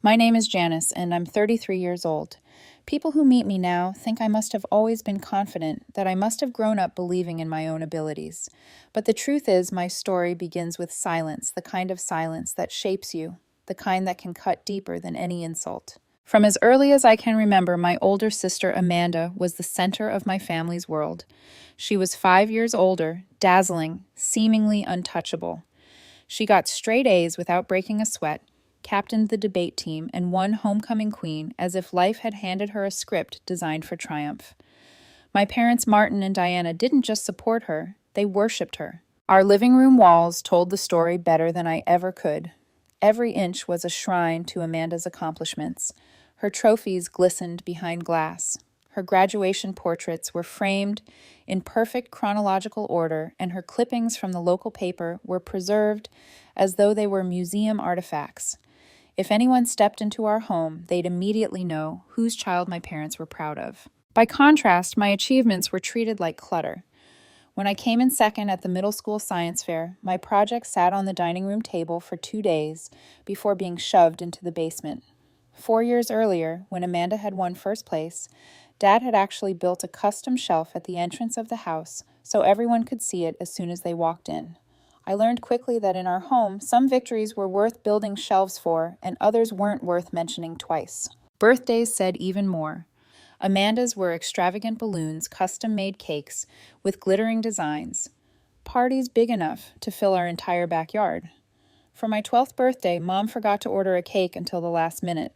My name is Janice, and I'm 33 years old. People who meet me now think I must have always been confident, that I must have grown up believing in my own abilities. But the truth is, my story begins with silence, the kind of silence that shapes you, the kind that can cut deeper than any insult. From as early as I can remember, my older sister Amanda was the center of my family's world. She was 5 years older, dazzling, seemingly untouchable. She got straight A's without breaking a sweat, captained the debate team, and won homecoming queen as if life had handed her a script designed for triumph. My parents, Martin and Diana, didn't just support her, they worshipped her. Our living room walls told the story better than I ever could. Every inch was a shrine to Amanda's accomplishments. Her trophies glistened behind glass. Her graduation portraits were framed in perfect chronological order, and her clippings from the local paper were preserved as though they were museum artifacts. If anyone stepped into our home, they'd immediately know whose child my parents were proud of. By contrast, my achievements were treated like clutter. When I came in second at the middle school science fair, my project sat on the dining room table for 2 days before being shoved into the basement. 4 years earlier, when Amanda had won first place, Dad had actually built a custom shelf at the entrance of the house so everyone could see it as soon as they walked in. I learned quickly that in our home, some victories were worth building shelves for, and others weren't worth mentioning twice. Birthdays said even more. Amanda's were extravagant balloons, custom-made cakes with glittering designs. Parties big enough to fill our entire backyard. For my 12th birthday, Mom forgot to order a cake until the last minute.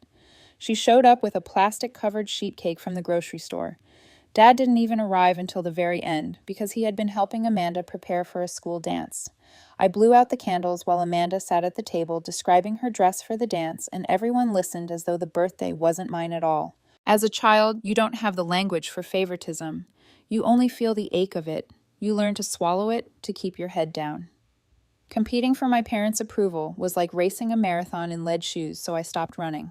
She showed up with a plastic-covered sheet cake from the grocery store. Dad didn't even arrive until the very end because he had been helping Amanda prepare for a school dance. I blew out the candles while Amanda sat at the table describing her dress for the dance, and everyone listened as though the birthday wasn't mine at all. As a child, you don't have the language for favoritism. You only feel the ache of it. You learn to swallow it to keep your head down. Competing for my parents' approval was like racing a marathon in lead shoes, so I stopped running.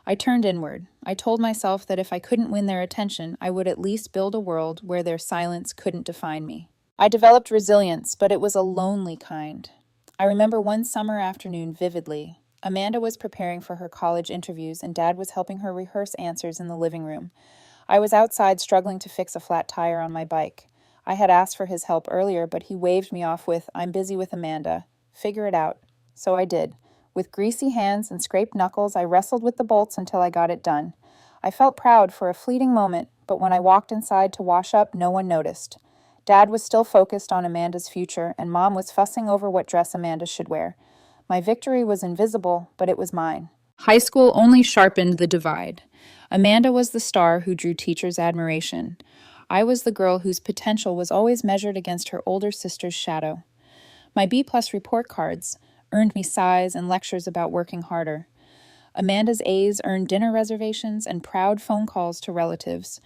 I turned inward. I told myself that if I couldn't win their attention, I would at least build a world where their silence couldn't define me. I developed resilience, but it was a lonely kind. I remember one summer afternoon vividly. Amanda was preparing for her college interviews, and Dad was helping her rehearse answers in the living room. I was outside struggling to fix a flat tire on my bike. I had asked for his help earlier, but he waved me off with, "I'm busy with Amanda. Figure it out." So I did. With greasy hands and scraped knuckles, I wrestled with the bolts until I got it done. I felt proud for a fleeting moment, but when I walked inside to wash up, no one noticed. Dad was still focused on Amanda's future, and Mom was fussing over what dress Amanda should wear. My victory was invisible, but it was mine. High school only sharpened the divide. Amanda was the star who drew teachers' admiration. I was the girl whose potential was always measured against her older sister's shadow. My B-plus report cards earned me sighs and lectures about working harder. Amanda's A's earned dinner reservations and proud phone calls to relatives.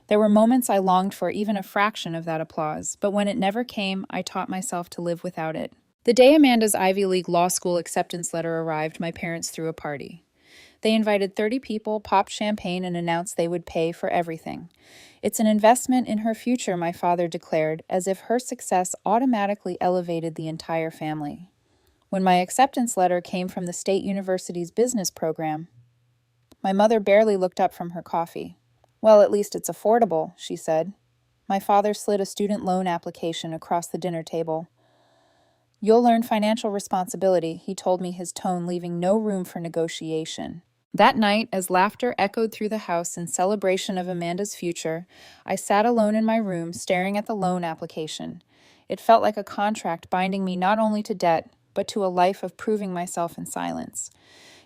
There were moments I longed for even a fraction of that applause, but when it never came, I taught myself to live without it. The day Amanda's Ivy League law school acceptance letter arrived, my parents threw a party. They invited 30 people, popped champagne, and announced they would pay for everything. "It's an investment in her future," my father declared, as if her success automatically elevated the entire family. When my acceptance letter came from the State University's business program, my mother barely looked up from her coffee. "Well, at least it's affordable," she said. My father slid a student loan application across the dinner table. "You'll learn financial responsibility," he told me, his tone leaving no room for negotiation. That night, as laughter echoed through the house in celebration of Amanda's future, I sat alone in my room staring at the loan application. It felt like a contract binding me not only to debt, but to a life of proving myself in silence.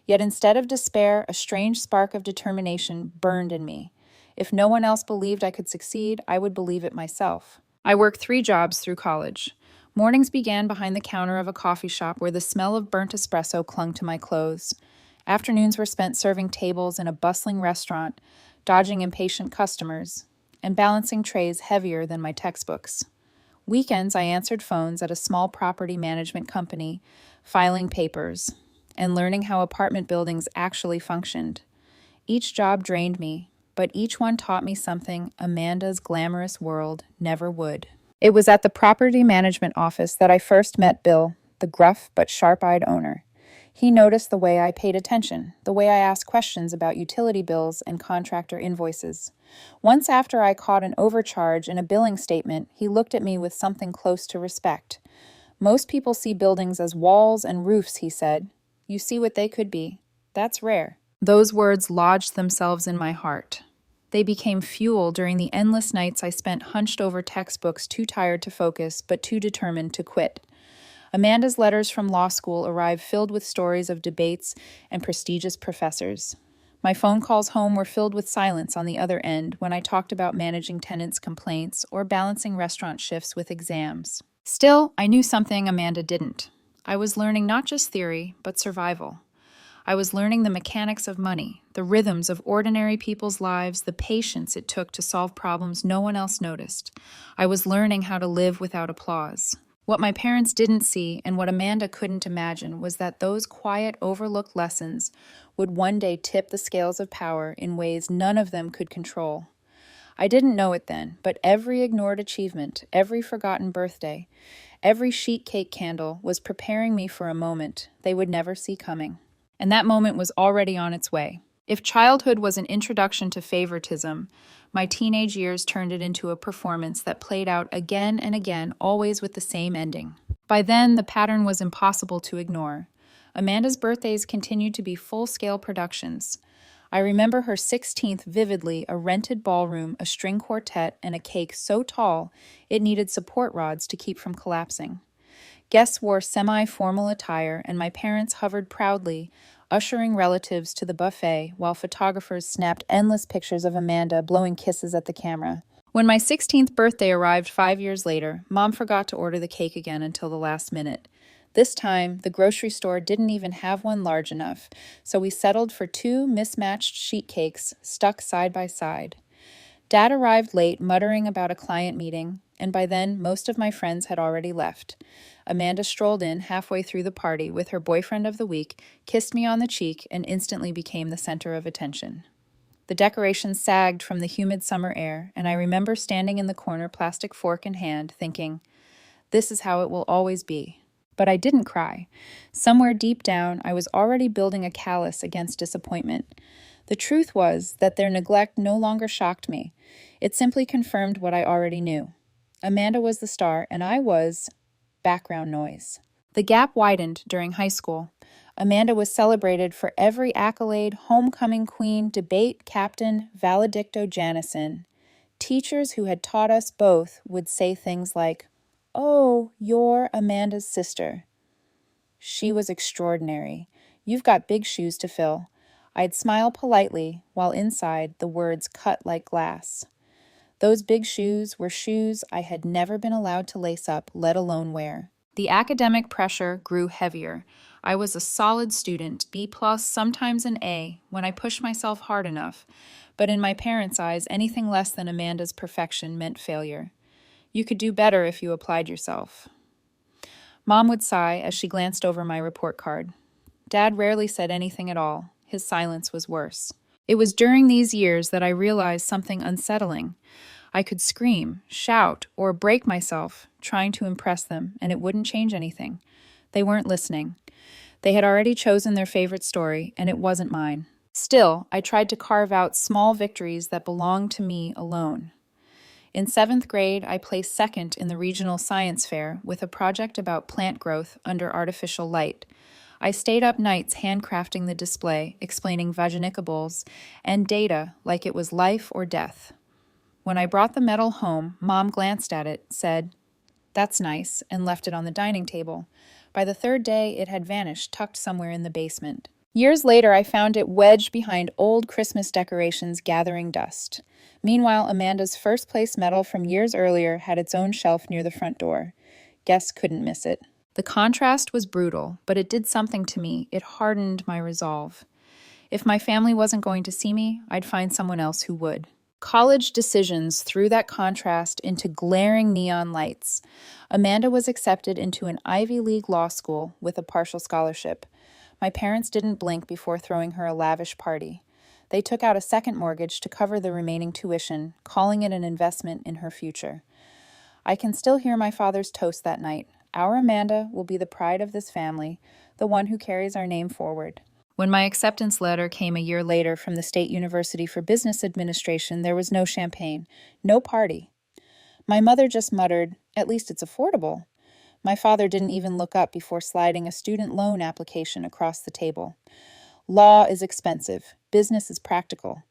Yet instead of despair, a strange spark of determination burned in me. If no one else believed I could succeed, I would believe it myself. I worked 3 jobs through college. Mornings began behind the counter of a coffee shop where the smell of burnt espresso clung to my clothes. Afternoons were spent serving tables in a bustling restaurant, dodging impatient customers, and balancing trays heavier than my textbooks. Weekends, I answered phones at a small property management company, filing papers, and learning how apartment buildings actually functioned. Each job drained me, but each one taught me something Amanda's glamorous world never would. It was at the property management office that I first met Bill, the gruff but sharp-eyed owner. He noticed the way I paid attention, the way I asked questions about utility bills and contractor invoices. Once after I caught an overcharge in a billing statement, he looked at me with something close to respect. "Most people see buildings as walls and roofs," he said. "You see what they could be. That's rare." Those words lodged themselves in my heart. They became fuel during the endless nights I spent hunched over textbooks, too tired to focus, but too determined to quit. Amanda's letters from law school arrived filled with stories of debates and prestigious professors. My phone calls home were filled with silence on the other end when I talked about managing tenants' complaints or balancing restaurant shifts with exams. Still, I knew something Amanda didn't. I was learning not just theory, but survival. I was learning the mechanics of money, the rhythms of ordinary people's lives, the patience it took to solve problems no one else noticed. I was learning how to live without applause. What my parents didn't see and what Amanda couldn't imagine was that those quiet, overlooked lessons would one day tip the scales of power in ways none of them could control. I didn't know it then, but every ignored achievement, every forgotten birthday, every sheet cake candle was preparing me for a moment they would never see coming. And that moment was already on its way. If childhood was an introduction to favoritism, my teenage years turned it into a performance that played out again and again, always with the same ending. By then, the pattern was impossible to ignore. Amanda's birthdays continued to be full-scale productions. I remember her 16th vividly, a rented ballroom, a string quartet, and a cake so tall it needed support rods to keep from collapsing. Guests wore semi-formal attire, and my parents hovered proudly, ushering relatives to the buffet while photographers snapped endless pictures of Amanda blowing kisses at the camera. When my 16th birthday arrived 5 years later, Mom forgot to order the cake again until the last minute. This time, the grocery store didn't even have one large enough, so we settled for 2 mismatched sheet cakes stuck side by side. Dad arrived late, muttering about a client meeting, and by then, most of my friends had already left. Amanda strolled in halfway through the party with her boyfriend of the week, kissed me on the cheek, and instantly became the center of attention. The decorations sagged from the humid summer air, and I remember standing in the corner, plastic fork in hand, thinking, "This is how it will always be." But I didn't cry. Somewhere deep down, I was already building a callus against disappointment. The truth was that their neglect no longer shocked me. It simply confirmed what I already knew. Amanda was the star, and I was background noise. The gap widened during high school. Amanda was celebrated for every accolade, homecoming queen, debate captain, valedicto Janison. Teachers who had taught us both would say things like, "Oh, you're Amanda's sister." She was extraordinary. "You've got big shoes to fill." I'd smile politely, while inside the words cut like glass. Those big shoes were shoes I had never been allowed to lace up, let alone wear. The academic pressure grew heavier. I was a solid student, B+, sometimes an A, when I pushed myself hard enough. But in my parents' eyes, anything less than Amanda's perfection meant failure. You could do better if you applied yourself. Mom would sigh as she glanced over my report card. Dad rarely said anything at all. His silence was worse. It was during these years that I realized something unsettling. I could scream, shout, or break myself, trying to impress them, and it wouldn't change anything. They weren't listening. They had already chosen their favorite story, and it wasn't mine. Still, I tried to carve out small victories that belonged to me alone. In 7th grade, I placed second in the regional science fair with a project about plant growth under artificial light. I stayed up nights handcrafting the display, explaining vaginicables, and data like it was life or death. When I brought the medal home, Mom glanced at it, said, "That's nice," and left it on the dining table. By the 3rd day, it had vanished, tucked somewhere in the basement. Years later, I found it wedged behind old Christmas decorations gathering dust. Meanwhile, Amanda's first-place medal from years earlier had its own shelf near the front door. Guests couldn't miss it. The contrast was brutal, but it did something to me. It hardened my resolve. If my family wasn't going to see me, I'd find someone else who would. College decisions threw that contrast into glaring neon lights. Amanda was accepted into an Ivy League law school with a partial scholarship. My parents didn't blink before throwing her a lavish party. They took out a second mortgage to cover the remaining tuition, calling it an investment in her future. I can still hear my father's toast that night. "Our Amanda will be the pride of this family. the one who carries our name forward. When my acceptance letter came a year later from the State University for Business Administration, there was no champagne, no party. My mother just muttered, "At least it's affordable." My father didn't even look up before sliding a student loan application across the table. "Law is expensive. Business is practical."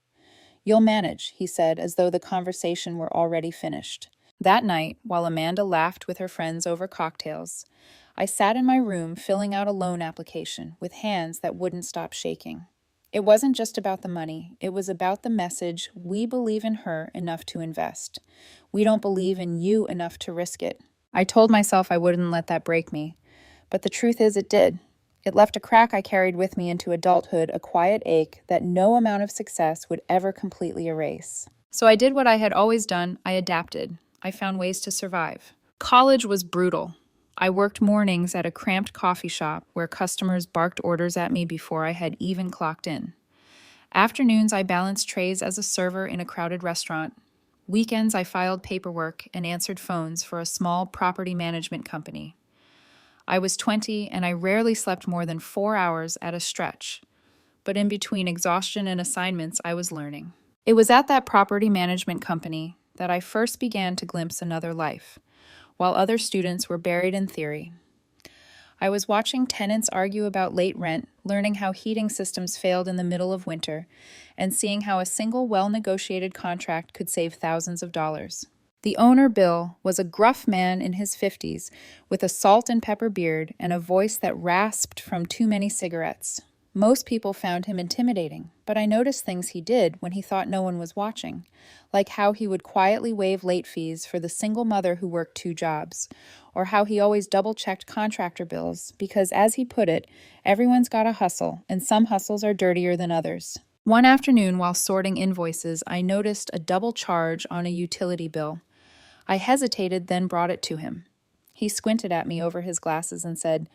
"You'll manage," he said, as though the conversation were already finished. That night, while Amanda laughed with her friends over cocktails, I sat in my room filling out a loan application with hands that wouldn't stop shaking. It wasn't just about the money. It was about the message: we believe in her enough to invest. We don't believe in you enough to risk it. I told myself I wouldn't let that break me, but the truth is it did. It left a crack I carried with me into adulthood, a quiet ache that no amount of success would ever completely erase. So I did what I had always done. I adapted. I found ways to survive. College was brutal. I worked mornings at a cramped coffee shop where customers barked orders at me before I had even clocked in. Afternoons, I balanced trays as a server in a crowded restaurant. Weekends, I filed paperwork and answered phones for a small property management company. I was 20 and I rarely slept more than 4 hours at a stretch. But in between exhaustion and assignments, I was learning. It was at that property management company that I first began to glimpse another life, while other students were buried in theory. I was watching tenants argue about late rent, learning how heating systems failed in the middle of winter, and seeing how a single well-negotiated contract could save thousands of dollars. The owner, Bill, was a gruff man in his 50s with a salt and pepper beard and a voice that rasped from too many cigarettes. Most people found him intimidating, but I noticed things he did when he thought no one was watching, like how he would quietly waive late fees for the single mother who worked 2 jobs, or how he always double-checked contractor bills because, as he put it, everyone's got a hustle, and some hustles are dirtier than others. One afternoon, while sorting invoices, I noticed a double charge on a utility bill. I hesitated, then brought it to him. He squinted at me over his glasses and said,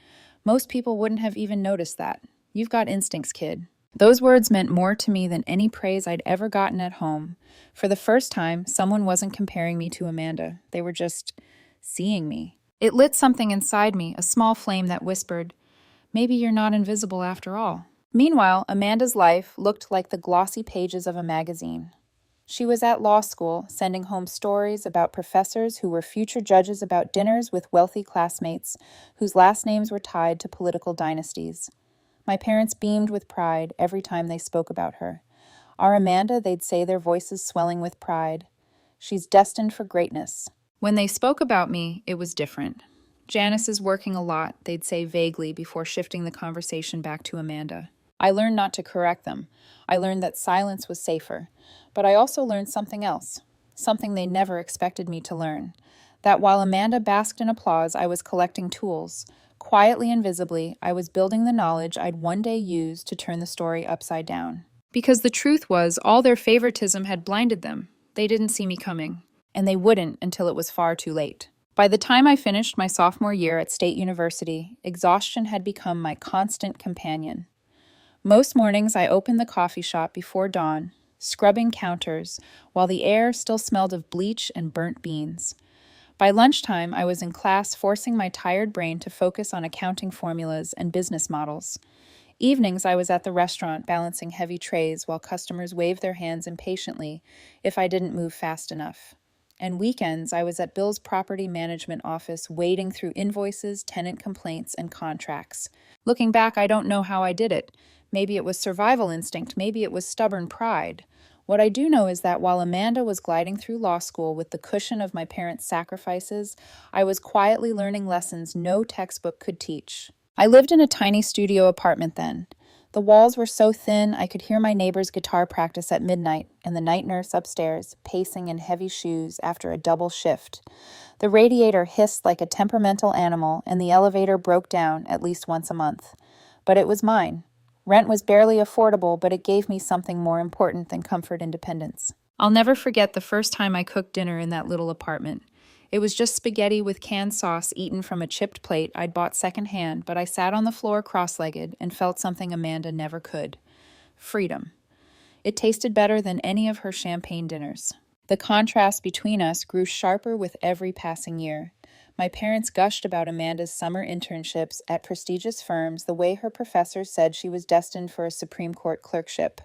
"Most people wouldn't have even noticed that. You've got instincts, kid." Those words meant more to me than any praise I'd ever gotten at home. For the first time, someone wasn't comparing me to Amanda. They were just seeing me. It lit something inside me, a small flame that whispered, "Maybe you're not invisible after all." Meanwhile, Amanda's life looked like the glossy pages of a magazine. She was at law school, sending home stories about professors who were future judges about dinners with wealthy classmates whose last names were tied to political dynasties. My parents beamed with pride every time they spoke about her. "Our Amanda," they'd say, their voices swelling with pride. "She's destined for greatness." When they spoke about me, it was different. "Janice is working a lot," they'd say vaguely before shifting the conversation back to Amanda. I learned not to correct them. I learned that silence was safer. But I also learned something else, something they never expected me to learn. That while Amanda basked in applause, I was collecting tools. Quietly and visibly, I was building the knowledge I'd one day use to turn the story upside down. Because the truth was, all their favoritism had blinded them. They didn't see me coming. And they wouldn't until it was far too late. By the time I finished my sophomore year at State University, exhaustion had become my constant companion. Most mornings I opened the coffee shop before dawn, scrubbing counters, while the air still smelled of bleach and burnt beans. By lunchtime, I was in class forcing my tired brain to focus on accounting formulas and business models. Evenings, I was at the restaurant balancing heavy trays while customers waved their hands impatiently if I didn't move fast enough. And weekends, I was at Bill's property management office wading through invoices, tenant complaints, and contracts. Looking back, I don't know how I did it. Maybe it was survival instinct, maybe it was stubborn pride. What I do know is that while Amanda was gliding through law school with the cushion of my parents' sacrifices, I was quietly learning lessons no textbook could teach. I lived in a tiny studio apartment then. The walls were so thin I could hear my neighbor's guitar practice at midnight and the night nurse upstairs, pacing in heavy shoes after a double shift. The radiator hissed like a temperamental animal and the elevator broke down at least once a month. But it was mine. Rent was barely affordable, but it gave me something more important than comfort independence. I'll never forget the first time I cooked dinner in that little apartment. It was just spaghetti with canned sauce eaten from a chipped plate I'd bought secondhand, but I sat on the floor cross-legged and felt something Amanda never could. Freedom. It tasted better than any of her champagne dinners. The contrast between us grew sharper with every passing year. My parents gushed about Amanda's summer internships at prestigious firms the way her professors said she was destined for a Supreme Court clerkship.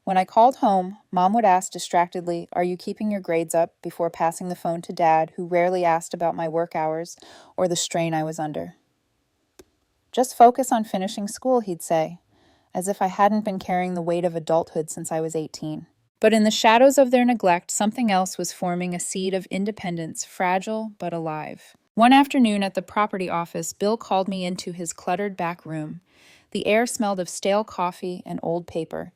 When I called home, Mom would ask distractedly, "Are you keeping your grades up?" before passing the phone to Dad, who rarely asked about my work hours or the strain I was under. "Just focus on finishing school," he'd say, as if I hadn't been carrying the weight of adulthood since I was 18. But in the shadows of their neglect, something else was forming a seed of independence, fragile but alive. One afternoon at the property office, Bill called me into his cluttered back room. The air smelled of stale coffee and old paper.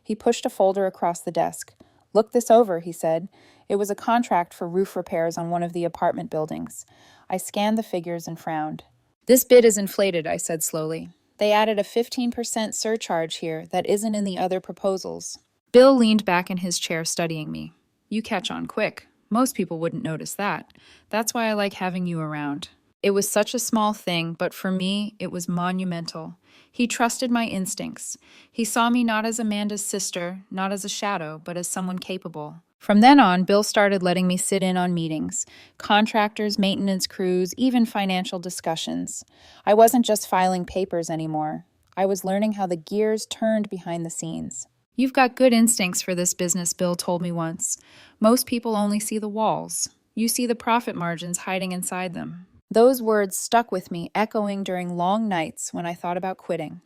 He pushed a folder across the desk. "Look this over," he said. It was a contract for roof repairs on one of the apartment buildings. I scanned the figures and frowned. "This bid is inflated," I said slowly. "They added a 15% surcharge here that isn't in the other proposals." Bill leaned back in his chair studying me. "You catch on quick. Most people wouldn't notice that. That's why I like having you around." It was such a small thing, but for me, it was monumental. He trusted my instincts. He saw me not as Amanda's sister, not as a shadow, but as someone capable. From then on, Bill started letting me sit in on meetings, contractors, maintenance crews, even financial discussions. I wasn't just filing papers anymore. I was learning how the gears turned behind the scenes. "You've got good instincts for this business," Bill told me once. "Most people only see the walls. You see the profit margins hiding inside them." Those words stuck with me, echoing during long nights when I thought about quitting.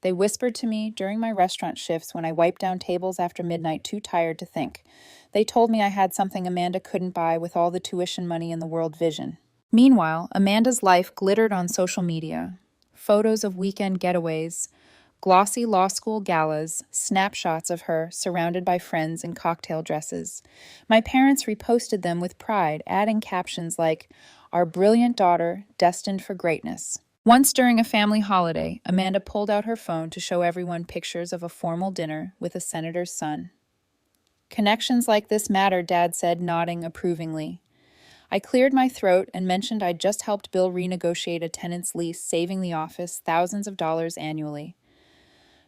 They whispered to me during my restaurant shifts when I wiped down tables after midnight too tired to think. They told me I had something Amanda couldn't buy with all the tuition money in the world vision. Meanwhile, Amanda's life glittered on social media. Photos of weekend getaways, glossy law school galas, snapshots of her surrounded by friends in cocktail dresses. My parents reposted them with pride, adding captions like, "Our brilliant daughter, destined for greatness." Once during a family holiday, Amanda pulled out her phone to show everyone pictures of a formal dinner with a senator's son. "Connections like this matter," Dad said, nodding approvingly. I cleared my throat and mentioned I'd just helped Bill renegotiate a tenant's lease, saving the office thousands of dollars annually.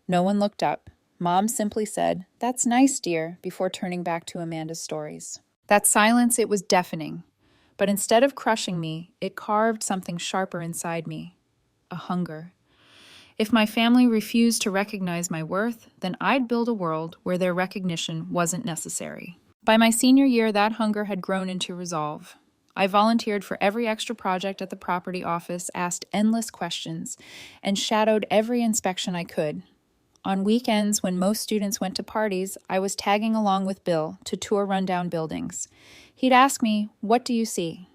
No one looked up. Mom simply said, "That's nice, dear," before turning back to Amanda's stories. That silence, it was deafening. But instead of crushing me, it carved something sharper inside me. A hunger. If my family refused to recognize my worth, then I'd build a world where their recognition wasn't necessary. By my senior year, that hunger had grown into resolve. I volunteered for every extra project at the property office, asked endless questions, and shadowed every inspection I could. On weekends, when most students went to parties, I was tagging along with Bill to tour rundown buildings. He'd ask me, "What do you see?"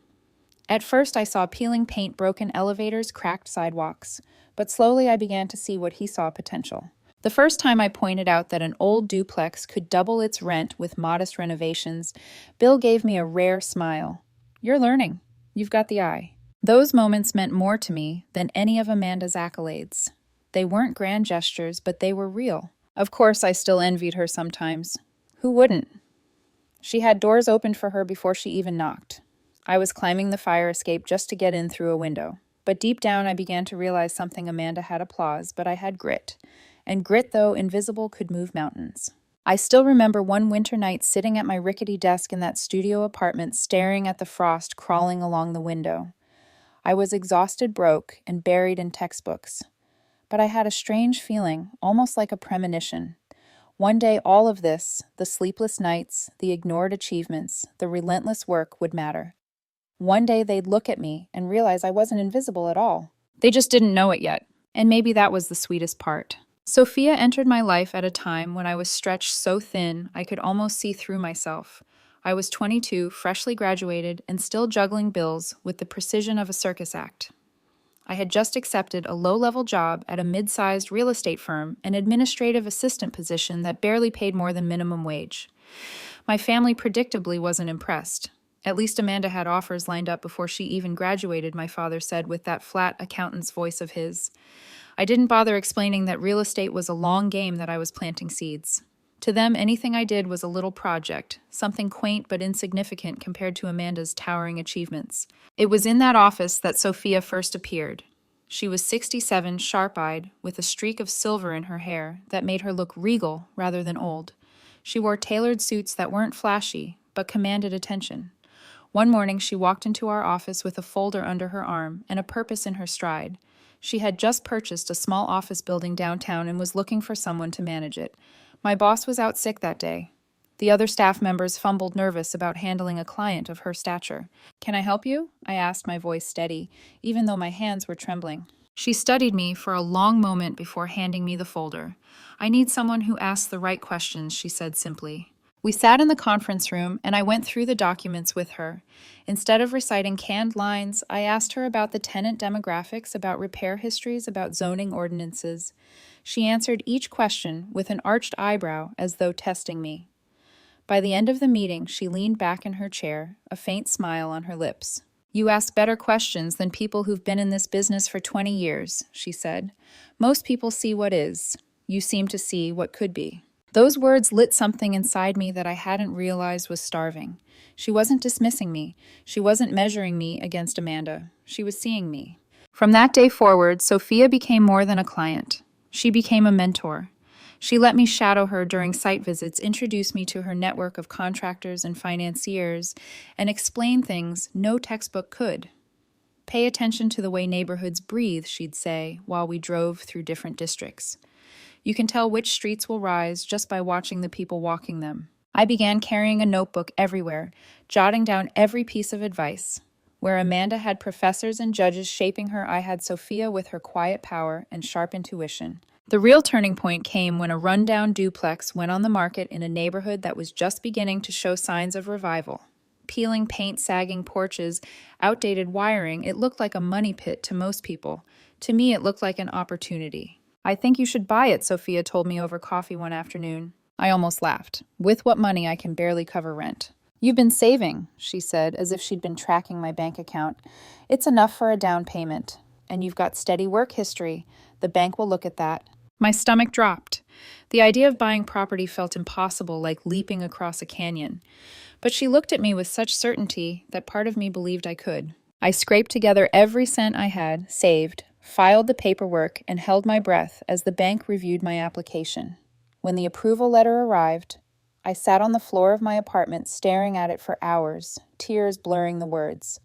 At first, I saw peeling paint, broken elevators, cracked sidewalks. But slowly I began to see what he saw potential. The first time I pointed out that an old duplex could double its rent with modest renovations, Bill gave me a rare smile. "You're learning. You've got the eye." Those moments meant more to me than any of Amanda's accolades. They weren't grand gestures, but they were real. Of course, I still envied her sometimes. Who wouldn't? She had doors opened for her before she even knocked. I was climbing the fire escape just to get in through a window. But deep down, I began to realize something. Amanda had applause, but I had grit. And grit, though invisible, could move mountains. I still remember one winter night sitting at my rickety desk in that studio apartment, staring at the frost crawling along the window. I was exhausted, broke, and buried in textbooks. But I had a strange feeling, almost like a premonition. One day, all of this, the sleepless nights, the ignored achievements, the relentless work, would matter. One day they'd look at me and realize I wasn't invisible at all. They just didn't know it yet. And maybe that was the sweetest part. Sophia entered my life at a time when I was stretched so thin I could almost see through myself. I was 22, freshly graduated, and still juggling bills with the precision of a circus act. I had just accepted a low-level job at a mid-sized real estate firm, an administrative assistant position that barely paid more than minimum wage. My family predictably wasn't impressed. At least Amanda had offers lined up before she even graduated, my father said with that flat accountant's voice of his. I didn't bother explaining that real estate was a long game that I was planting seeds. To them, anything I did was a little project, something quaint but insignificant compared to Amanda's towering achievements. It was in that office that Sophia first appeared. She was 67, sharp-eyed, with a streak of silver in her hair that made her look regal rather than old. She wore tailored suits that weren't flashy, but commanded attention. One morning, she walked into our office with a folder under her arm and a purpose in her stride. She had just purchased a small office building downtown and was looking for someone to manage it. My boss was out sick that day. The other staff members fumbled nervous about handling a client of her stature. "Can I help you?" I asked, my voice steady, even though my hands were trembling. She studied me for a long moment before handing me the folder. "I need someone who asks the right questions," she said simply. We sat in the conference room, and I went through the documents with her. Instead of reciting canned lines, I asked her about the tenant demographics, about repair histories, about zoning ordinances. She answered each question with an arched eyebrow as though testing me. By the end of the meeting, she leaned back in her chair, a faint smile on her lips. "You ask better questions than people who've been in this business for 20 years, she said. "Most people see what is. You seem to see what could be." Those words lit something inside me that I hadn't realized was starving. She wasn't dismissing me. She wasn't measuring me against Amanda. She was seeing me. From that day forward, Sophia became more than a client. She became a mentor. She let me shadow her during site visits, introduce me to her network of contractors and financiers, and explain things no textbook could. "Pay attention to the way neighborhoods breathe," she'd say, while we drove through different districts. "You can tell which streets will rise just by watching the people walking them." I began carrying a notebook everywhere, jotting down every piece of advice. Where Amanda had professors and judges shaping her, I had Sophia with her quiet power and sharp intuition. The real turning point came when a rundown duplex went on the market in a neighborhood that was just beginning to show signs of revival. Peeling paint, sagging porches, outdated wiring, it looked like a money pit to most people. To me, it looked like an opportunity. "I think you should buy it," Sophia told me over coffee one afternoon. I almost laughed. "With what money I can barely cover rent." "You've been saving," she said, as if she'd been tracking my bank account. "It's enough for a down payment. And you've got steady work history. The bank will look at that." My stomach dropped. The idea of buying property felt impossible, like leaping across a canyon. But she looked at me with such certainty that part of me believed I could. I scraped together every cent I had, saved, filed the paperwork, and held my breath as the bank reviewed my application. When the approval letter arrived, I sat on the floor of my apartment staring at it for hours, tears blurring the words.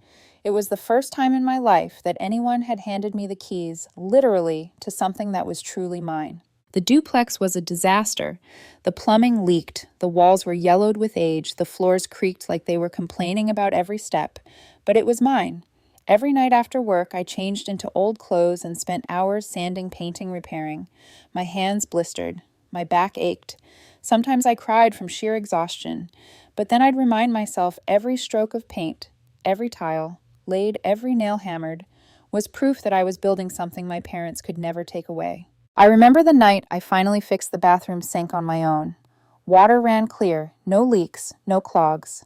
It was the first time in my life that anyone had handed me the keys, literally, to something that was truly mine. The duplex was a disaster. The plumbing leaked, the walls were yellowed with age, the floors creaked like they were complaining about every step. But it was mine. Every night after work, I changed into old clothes and spent hours sanding, painting, repairing. My hands blistered. My back ached. Sometimes I cried from sheer exhaustion. But then I'd remind myself every stroke of paint, every tile, laid, every nail hammered, was proof that I was building something my parents could never take away. I remember the night I finally fixed the bathroom sink on my own. Water ran clear, no leaks, no clogs.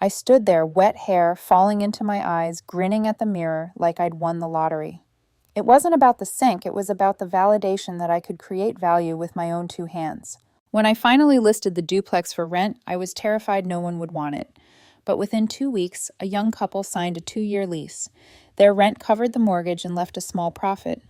I stood there, wet hair falling into my eyes, grinning at the mirror like I'd won the lottery. It wasn't about the sink, it was about the validation that I could create value with my own two hands. When I finally listed the duplex for rent, I was terrified no one would want it. But within 2 weeks, a young couple signed a 2-year lease. Their rent covered the mortgage and left a small profit.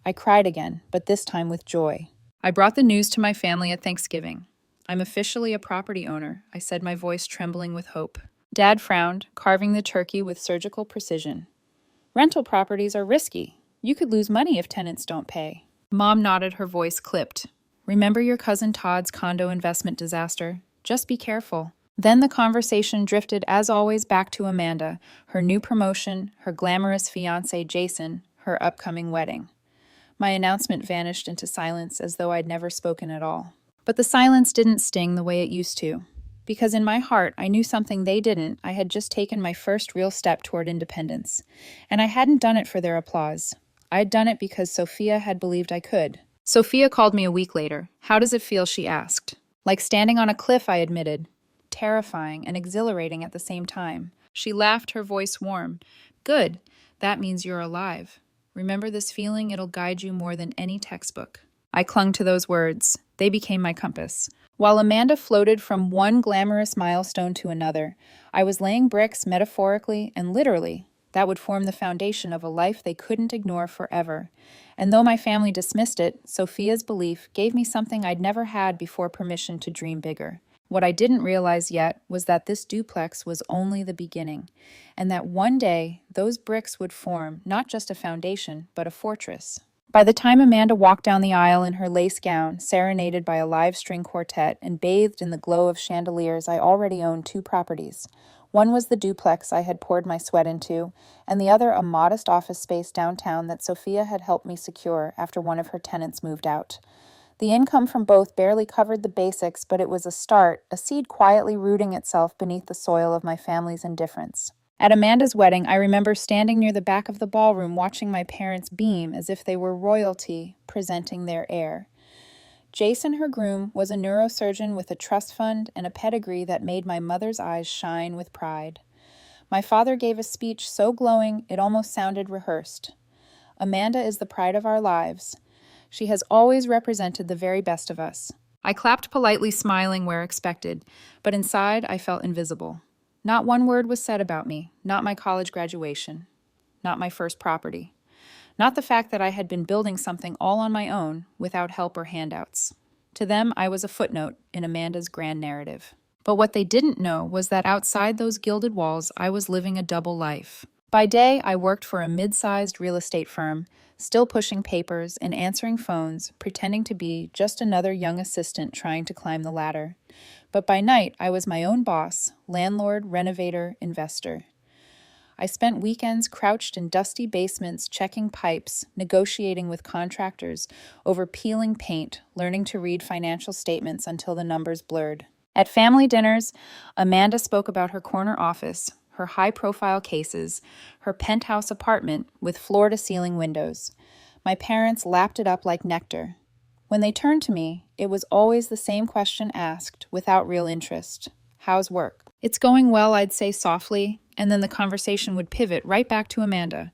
I cried again, but this time with joy. I brought the news to my family at Thanksgiving. "I'm officially a property owner," I said, my voice trembling with hope. Dad frowned, carving the turkey with surgical precision. "Rental properties are risky. You could lose money if tenants don't pay." Mom nodded, her voice clipped. "Remember your cousin Todd's condo investment disaster? Just be careful." Then the conversation drifted, as always, back to Amanda, her new promotion, her glamorous fiancé Jason, her upcoming wedding. My announcement vanished into silence as though I'd never spoken at all. But the silence didn't sting the way it used to. Because in my heart, I knew something they didn't. I had just taken my first real step toward independence. And I hadn't done it for their applause. I'd done it because Sophia had believed I could. Sophia called me a week later. "How does it feel?" she asked. "Like standing on a cliff," I admitted. Terrifying and exhilarating at the same time. She laughed, her voice warm. "Good. That means you're alive. Remember this feeling, it'll guide you more than any textbook." I clung to those words. They became my compass. While Amanda floated from one glamorous milestone to another, I was laying bricks metaphorically and literally that would form the foundation of a life they couldn't ignore forever. And though my family dismissed it, Sophia's belief gave me something I'd never had before: permission to dream bigger. What I didn't realize yet was that this duplex was only the beginning, and that one day those bricks would form not just a foundation, but a fortress. By the time Amanda walked down the aisle in her lace gown, serenaded by a live string quartet, and bathed in the glow of chandeliers, I already owned two properties. One was the duplex I had poured my sweat into, and the other a modest office space downtown that Sophia had helped me secure after one of her tenants moved out. The income from both barely covered the basics, but it was a start, a seed quietly rooting itself beneath the soil of my family's indifference. At Amanda's wedding, I remember standing near the back of the ballroom watching my parents beam as if they were royalty presenting their heir. Jason, her groom, was a neurosurgeon with a trust fund and a pedigree that made my mother's eyes shine with pride. My father gave a speech so glowing it almost sounded rehearsed. Amanda is the pride of our lives. She has always represented the very best of us. I clapped politely, smiling where expected, but inside I felt invisible. Not one word was said about me, not my college graduation, not my first property, not the fact that I had been building something all on my own without help or handouts. To them, I was a footnote in Amanda's grand narrative. But what they didn't know was that outside those gilded walls, I was living a double life. By day, I worked for a mid-sized real estate firm, still pushing papers and answering phones, pretending to be just another young assistant trying to climb the ladder. But by night, I was my own boss, landlord, renovator, investor. I spent weekends crouched in dusty basements, checking pipes, negotiating with contractors, over peeling paint, learning to read financial statements until the numbers blurred. At family dinners, Amanda spoke about her corner office, her high-profile cases, her penthouse apartment with floor-to-ceiling windows. My parents lapped it up like nectar. When they turned to me, it was always the same question asked, without real interest. How's work? It's going well, I'd say softly, and then the conversation would pivot right back to Amanda.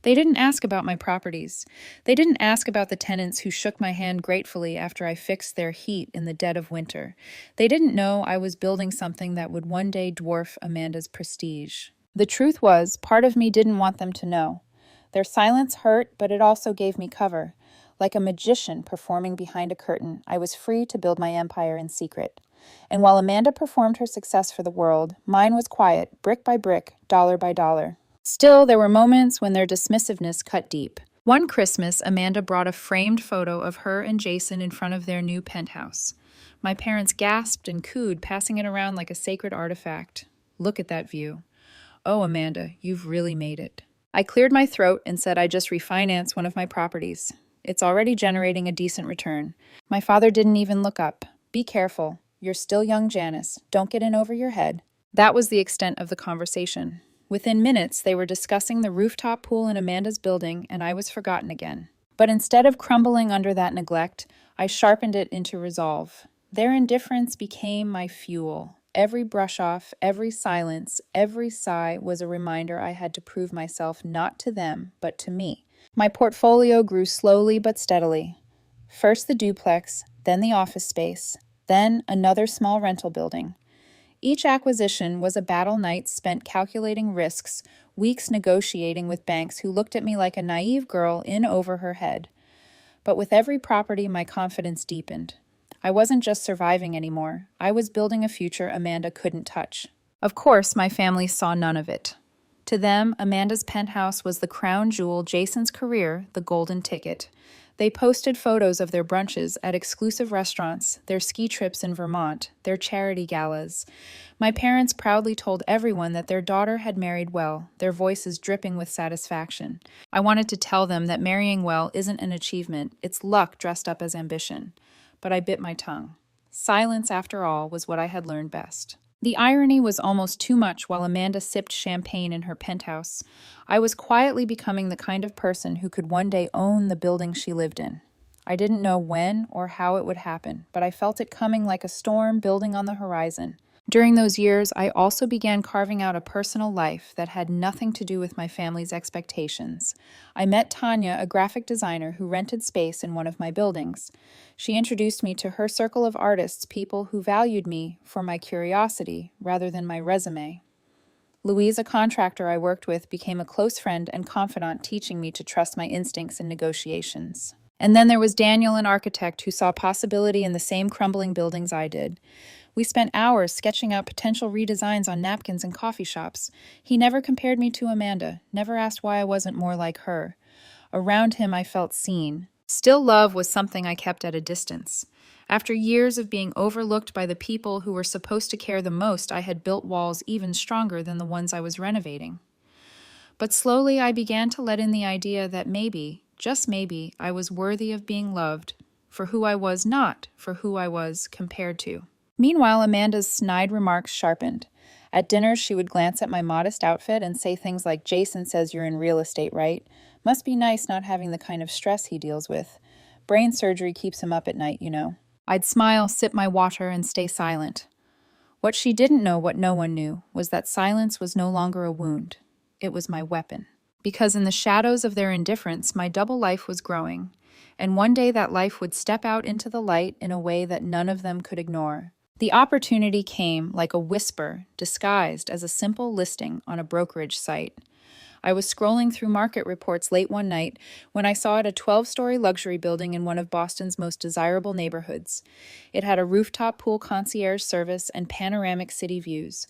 They didn't ask about my properties. They didn't ask about the tenants who shook my hand gratefully after I fixed their heat in the dead of winter. They didn't know I was building something that would one day dwarf Amanda's prestige. The truth was, part of me didn't want them to know. Their silence hurt, but it also gave me cover. Like a magician performing behind a curtain, I was free to build my empire in secret. And while Amanda performed her success for the world, mine was quiet, brick by brick, dollar by dollar. Still, there were moments when their dismissiveness cut deep. One Christmas, Amanda brought a framed photo of her and Jason in front of their new penthouse. My parents gasped and cooed, passing it around like a sacred artifact. Look at that view. Oh, Amanda, you've really made it. I cleared my throat and said I just refinanced one of my properties. It's already generating a decent return. My father didn't even look up. Be careful. You're still young, Janice. Don't get in over your head. That was the extent of the conversation. Within minutes, they were discussing the rooftop pool in Amanda's building, and I was forgotten again. But instead of crumbling under that neglect, I sharpened it into resolve. Their indifference became my fuel. Every brush off, every silence, every sigh was a reminder I had to prove myself not to them, but to me. My portfolio grew slowly but steadily. First the duplex, then the office space, then another small rental building. Each acquisition was a battle night spent calculating risks, weeks negotiating with banks who looked at me like a naive girl in over her head. But with every property, my confidence deepened. I wasn't just surviving anymore. I was building a future Amanda couldn't touch. Of course, my family saw none of it. To them, Amanda's penthouse was the crown jewel, Jason's career, the golden ticket. They posted photos of their brunches at exclusive restaurants, their ski trips in Vermont, their charity galas. My parents proudly told everyone that their daughter had married well, their voices dripping with satisfaction. I wanted to tell them that marrying well isn't an achievement, it's luck dressed up as ambition. But I bit my tongue. Silence, after all, was what I had learned best. The irony was almost too much while Amanda sipped champagne in her penthouse. I was quietly becoming the kind of person who could one day own the building she lived in. I didn't know when or how it would happen, but I felt it coming like a storm building on the horizon. During those years, I also began carving out a personal life that had nothing to do with my family's expectations. I met Tanya, a graphic designer who rented space in one of my buildings. She introduced me to her circle of artists, people who valued me for my curiosity rather than my resume. Louise, a contractor I worked with, became a close friend and confidant, teaching me to trust my instincts in negotiations. And then there was Daniel, an architect who saw possibility in the same crumbling buildings I did. We spent hours sketching out potential redesigns on napkins in coffee shops. He never compared me to Amanda, never asked why I wasn't more like her. Around him, I felt seen. Still, love was something I kept at a distance. After years of being overlooked by the people who were supposed to care the most, I had built walls even stronger than the ones I was renovating. But slowly, I began to let in the idea that maybe, just maybe, I was worthy of being loved for who I was, not for who I was compared to. Meanwhile, Amanda's snide remarks sharpened. At dinner, she would glance at my modest outfit and say things like, "Jason says you're in real estate, right? Must be nice not having the kind of stress he deals with. Brain surgery keeps him up at night, you know." I'd smile, sip my water, and stay silent. What she didn't know, what no one knew, was that silence was no longer a wound. It was my weapon. Because in the shadows of their indifference, my double life was growing, and one day that life would step out into the light in a way that none of them could ignore. The opportunity came like a whisper, disguised as a simple listing on a brokerage site. I was scrolling through market reports late one night when I saw it a 12-story luxury building in one of Boston's most desirable neighborhoods. It had a rooftop pool concierge service and panoramic city views.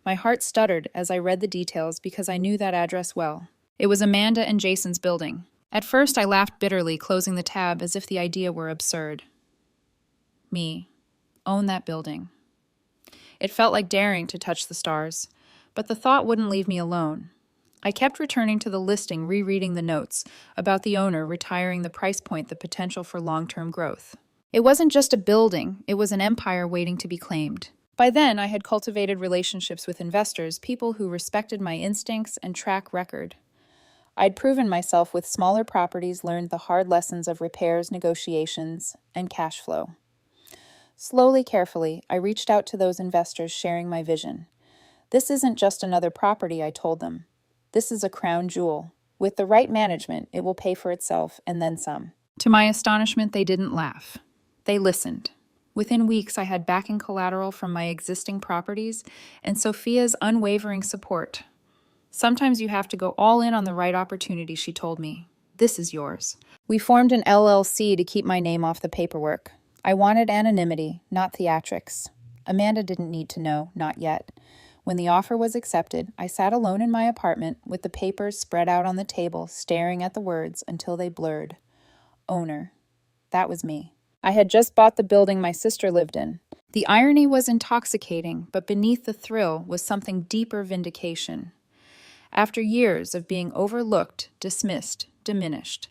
My heart stuttered as I read the details because I knew that address well. It was Amanda and Jason's building. At first, I laughed bitterly, closing the tab as if the idea were absurd. Me. Own that building. It felt like daring to touch the stars, but the thought wouldn't leave me alone. I kept returning to the listing, rereading the notes about the owner retiring, the price point, the potential for long-term growth. It wasn't just a building, it was an empire waiting to be claimed. By then, I had cultivated relationships with investors, people who respected my instincts and track record. I'd proven myself with smaller properties, learned the hard lessons of repairs, negotiations, and cash flow. Slowly, carefully, I reached out to those investors, sharing my vision. This isn't just another property, I told them. This is a crown jewel. With the right management, it will pay for itself and then some. To my astonishment, they didn't laugh. They listened. Within weeks, I had backing collateral from my existing properties and Sophia's unwavering support. "Sometimes you have to go all in on the right opportunity," she told me. "This is yours." We formed an LLC to keep my name off the paperwork. I wanted anonymity, not theatrics. Amanda didn't need to know, not yet. When the offer was accepted, I sat alone in my apartment with the papers spread out on the table, staring at the words until they blurred. Owner. That was me. I had just bought the building my sister lived in. The irony was intoxicating, but beneath the thrill was something deeper: vindication. After years of being overlooked, dismissed, diminished,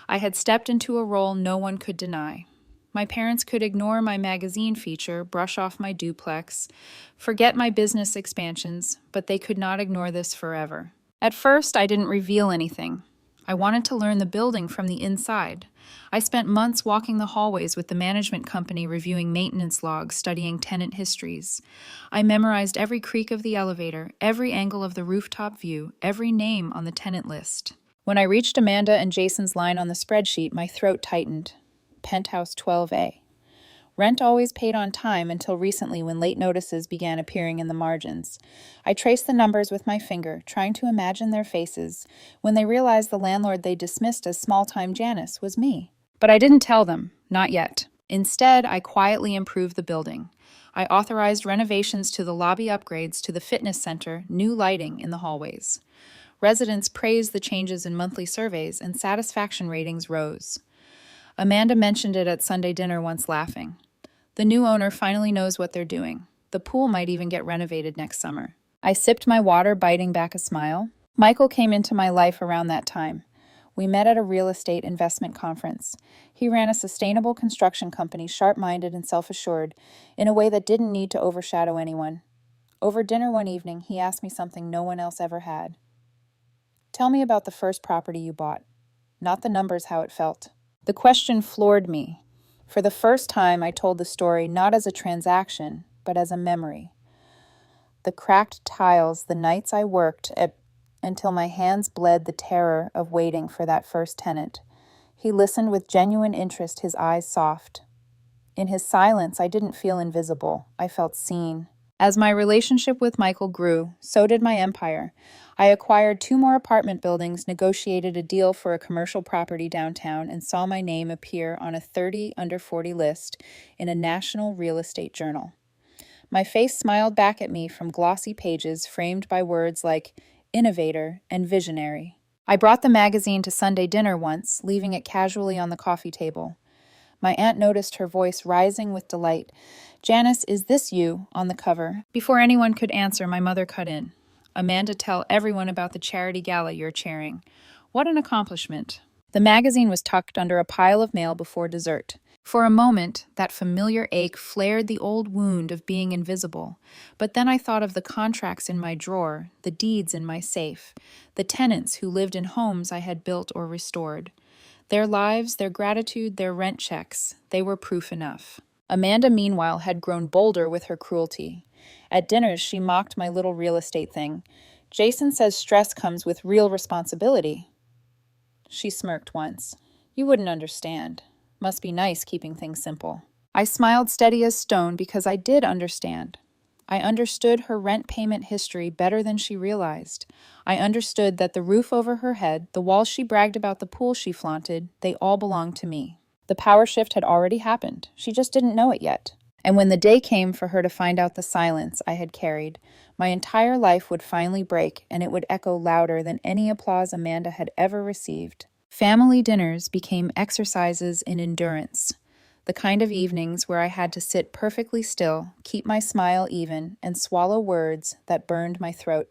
I had stepped into a role no one could deny. My parents could ignore my magazine feature, brush off my duplex, forget my business expansions, but they could not ignore this forever. At first, I didn't reveal anything. I wanted to learn the building from the inside. I spent months walking the hallways with the management company, reviewing maintenance logs, studying tenant histories. I memorized every creak of the elevator, every angle of the rooftop view, every name on the tenant list. When I reached Amanda and Jason's line on the spreadsheet, my throat tightened. Penthouse 12A. Rent always paid on time until recently, when late notices began appearing in the margins. I traced the numbers with my finger, trying to imagine their faces when they realized the landlord they dismissed as small-time Janice was me. But I didn't tell them, not yet. Instead, I quietly improved the building. I authorized renovations to the lobby, upgrades to the fitness center, new lighting in the hallways. Residents praised the changes in monthly surveys, and satisfaction ratings rose. Amanda mentioned it at Sunday dinner once, laughing. The new owner finally knows what they're doing. The pool might even get renovated next summer. I sipped my water, biting back a smile. Michael came into my life around that time. We met at a real estate investment conference. He ran a sustainable construction company, sharp-minded and self-assured, in a way that didn't need to overshadow anyone. Over dinner one evening, he asked me something no one else ever had. "Tell me about the first property you bought. Not the numbers, how it felt." The question floored me. For the first time, I told the story not as a transaction, but as a memory. The cracked tiles, the nights I worked at until my hands bled, the terror of waiting for that first tenant. He listened with genuine interest, his eyes soft. In his silence, I didn't feel invisible. I felt seen. As my relationship with Michael grew, so did my empire. I acquired 2 more apartment buildings, negotiated a deal for a commercial property downtown, and saw my name appear on a 30 under 40 list in a national real estate journal. My face smiled back at me from glossy pages framed by words like innovator and visionary. I brought the magazine to Sunday dinner once, leaving it casually on the coffee table. My aunt noticed her voice rising with delight. "Janice, is this you on the cover?" Before anyone could answer, my mother cut in. "Amanda, tell everyone about the charity gala you're chairing. What an accomplishment." The magazine was tucked under a pile of mail before dessert. For a moment, that familiar ache flared the old wound of being invisible. But then I thought of the contracts in my drawer, the deeds in my safe, the tenants who lived in homes I had built or restored. Their lives, their gratitude, their rent checks, they were proof enough. Amanda, meanwhile, had grown bolder with her cruelty. At dinners, she mocked my little real estate thing. "Jason says stress comes with real responsibility." She smirked once. "You wouldn't understand. Must be nice keeping things simple." I smiled steady as stone because I did understand. I understood her rent payment history better than she realized. I understood that the roof over her head, the walls she bragged about, the pool she flaunted, they all belonged to me. The power shift had already happened. She just didn't know it yet. And when the day came for her to find out the silence I had carried, my entire life would finally break, and it would echo louder than any applause Amanda had ever received. Family dinners became exercises in endurance. The kind of evenings where I had to sit perfectly still, keep my smile even, and swallow words that burned my throat.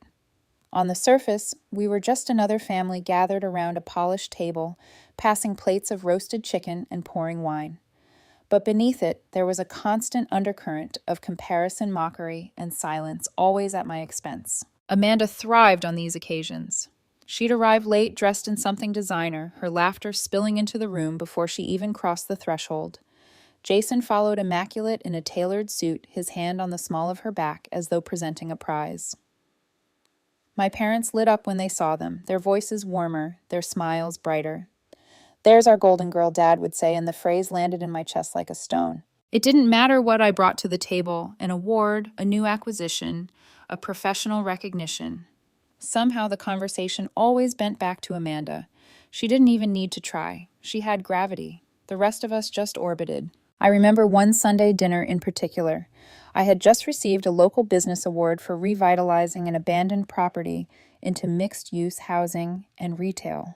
On the surface, we were just another family gathered around a polished table, passing plates of roasted chicken and pouring wine. But beneath it, there was a constant undercurrent of comparison, mockery, and silence, always at my expense. Amanda thrived on these occasions. She'd arrive late, dressed in something designer, her laughter spilling into the room before she even crossed the threshold. Jason followed immaculate in a tailored suit, his hand on the small of her back as though presenting a prize. My parents lit up when they saw them, their voices warmer, their smiles brighter. "There's our golden girl," Dad would say, and the phrase landed in my chest like a stone. It didn't matter what I brought to the table, an award, a new acquisition, a professional recognition. Somehow the conversation always bent back to Amanda. She didn't even need to try. She had gravity. The rest of us just orbited. I remember one Sunday dinner in particular. I had just received a local business award for revitalizing an abandoned property into mixed-use housing and retail.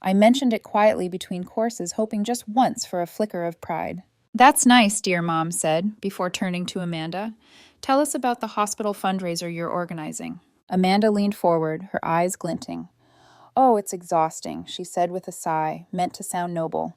I mentioned it quietly between courses, hoping just once for a flicker of pride. "That's nice," dear Mom said, before turning to Amanda. "Tell us about the hospital fundraiser you're organizing." Amanda leaned forward, her eyes glinting. "Oh, it's exhausting," she said with a sigh, meant to sound noble.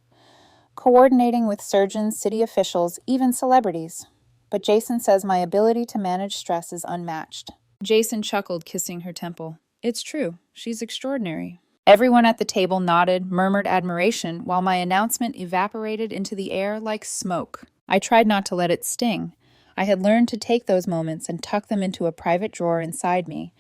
"Coordinating with surgeons, city officials, even celebrities. But Jason says my ability to manage stress is unmatched." Jason chuckled, kissing her temple. "It's true. She's extraordinary." Everyone at the table nodded, murmured admiration, while my announcement evaporated into the air like smoke. I tried not to let it sting. I had learned to take those moments and tuck them into a private drawer inside me.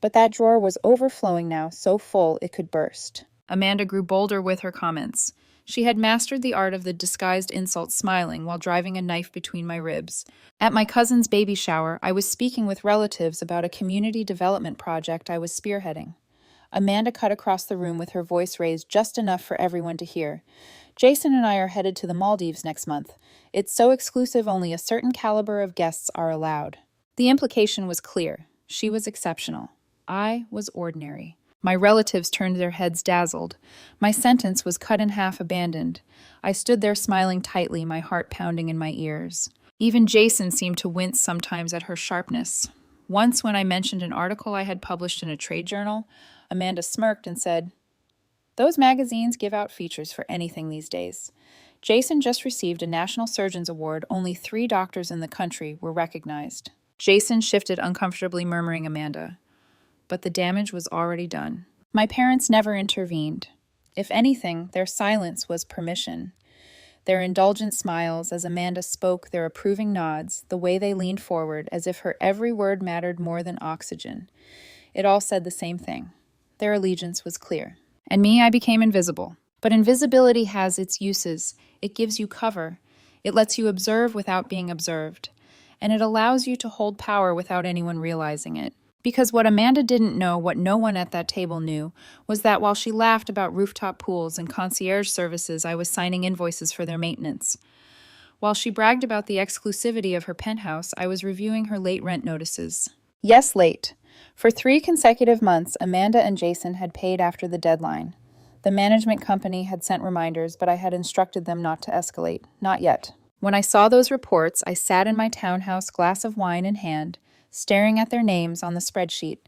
But that drawer was overflowing now, so full it could burst. Amanda grew bolder with her comments. She had mastered the art of the disguised insult, smiling while driving a knife between my ribs. At my cousin's baby shower, I was speaking with relatives about a community development project I was spearheading. Amanda cut across the room with her voice raised just enough for everyone to hear. "Jason and I are headed to the Maldives next month. It's so exclusive only a certain caliber of guests are allowed." The implication was clear. She was exceptional. I was ordinary. My relatives turned their heads dazzled. My sentence was cut in half, abandoned. I stood there smiling tightly, my heart pounding in my ears. Even Jason seemed to wince sometimes at her sharpness. Once, when I mentioned an article I had published in a trade journal, Amanda smirked and said, "Those magazines give out features for anything these days. Jason just received a National Surgeons Award. Only 3 doctors in the country were recognized." Jason shifted uncomfortably, murmuring Amanda. But the damage was already done. My parents never intervened. If anything, their silence was permission. Their indulgent smiles as Amanda spoke, their approving nods, the way they leaned forward as if her every word mattered more than oxygen. It all said the same thing. Their allegiance was clear. And me, I became invisible. But invisibility has its uses. It gives you cover. It lets you observe without being observed. and it allows you to hold power without anyone realizing it. Because what Amanda didn't know, what no one at that table knew, was that while she laughed about rooftop pools and concierge services, I was signing invoices for their maintenance. While she bragged about the exclusivity of her penthouse, I was reviewing her late rent notices. Yes, late. For 3 consecutive months, Amanda and Jason had paid after the deadline. The management company had sent reminders, but I had instructed them not to escalate. Not yet. When I saw those reports, I sat in my townhouse, glass of wine in hand, staring at their names on the spreadsheet.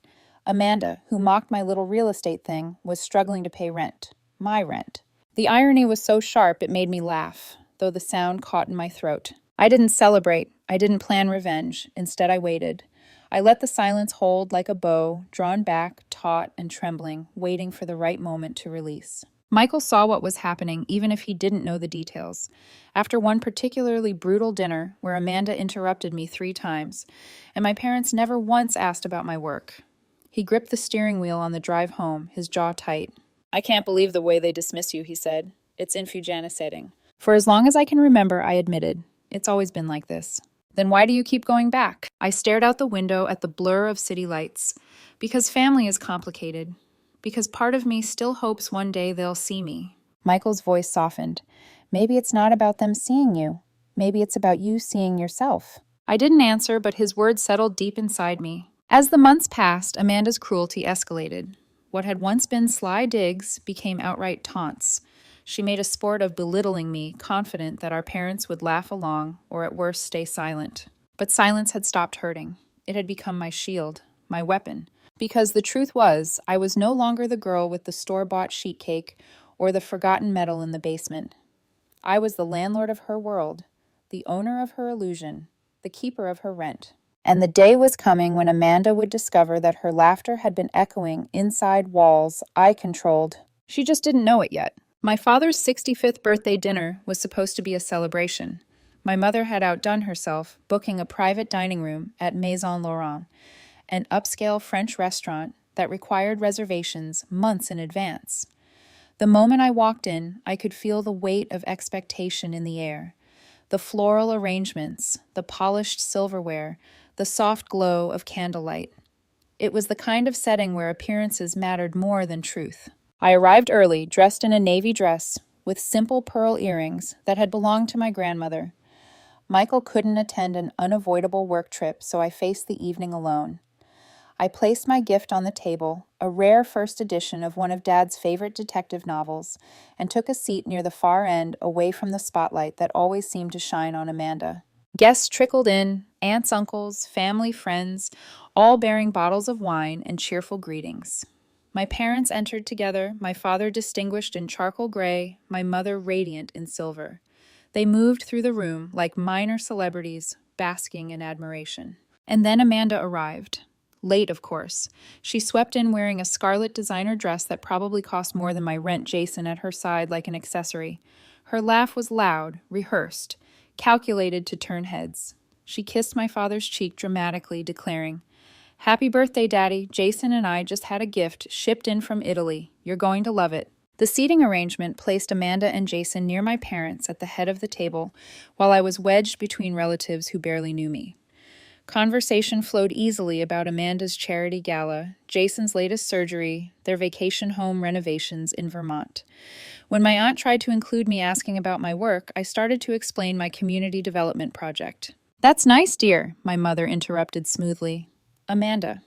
Amanda, who mocked my little real estate thing, was struggling to pay rent. My rent. The irony was so sharp it made me laugh, though the sound caught in my throat. I didn't celebrate. I didn't plan revenge. Instead, I waited. I let the silence hold like a bow, drawn back, taut and trembling, waiting for the right moment to release. Michael saw what was happening, even if he didn't know the details. After one particularly brutal dinner, where Amanda interrupted me 3 times, and my parents never once asked about my work, he gripped the steering wheel on the drive home, his jaw tight. "I can't believe the way they dismiss you," he said. "It's infujanisating." For as long as I can remember, I admitted, "It's always been like this." "Then why do you keep going back?" I stared out the window at the blur of city lights. Because family is complicated. Because part of me still hopes one day they'll see me. Michael's voice softened. "Maybe it's not about them seeing you. Maybe it's about you seeing yourself." I didn't answer, but his words settled deep inside me. As the months passed, Amanda's cruelty escalated. What had once been sly digs became outright taunts. She made a sport of belittling me, confident that our parents would laugh along, or at worst stay silent. But silence had stopped hurting. It had become my shield, my weapon. Because the truth was, I was no longer the girl with the store-bought sheet cake or the forgotten medal in the basement. I was the landlord of her world, the owner of her illusion, the keeper of her rent. And the day was coming when Amanda would discover that her laughter had been echoing inside walls I controlled. She just didn't know it yet. My father's 65th birthday dinner was supposed to be a celebration. My mother had outdone herself, booking a private dining room at Maison Laurent, an upscale French restaurant that required reservations months in advance. The moment I walked in, I could feel the weight of expectation in the air. The floral arrangements, the polished silverware, the soft glow of candlelight. It was the kind of setting where appearances mattered more than truth. I arrived early, dressed in a navy dress, with simple pearl earrings that had belonged to my grandmother. Michael couldn't attend an unavoidable work trip, so I faced the evening alone. I placed my gift on the table, a rare first edition of one of Dad's favorite detective novels, and took a seat near the far end, away from the spotlight that always seemed to shine on Amanda. Guests trickled in, aunts, uncles, family, friends, all bearing bottles of wine and cheerful greetings. My parents entered together, my father distinguished in charcoal gray, my mother radiant in silver. They moved through the room like minor celebrities, basking in admiration. And then Amanda arrived. Late, of course. She swept in wearing a scarlet designer dress that probably cost more than my rent, Jason at her side like an accessory. Her laugh was loud, rehearsed, calculated to turn heads. She kissed my father's cheek dramatically, declaring, "Happy birthday, Daddy. Jason and I just had a gift shipped in from Italy. You're going to love it." The seating arrangement placed Amanda and Jason near my parents at the head of the table, while I was wedged between relatives who barely knew me. Conversation flowed easily about Amanda's charity gala, Jason's latest surgery, their vacation home renovations in Vermont. When my aunt tried to include me asking about my work, I started to explain my community development project. "That's nice, dear," my mother interrupted smoothly. "Amanda,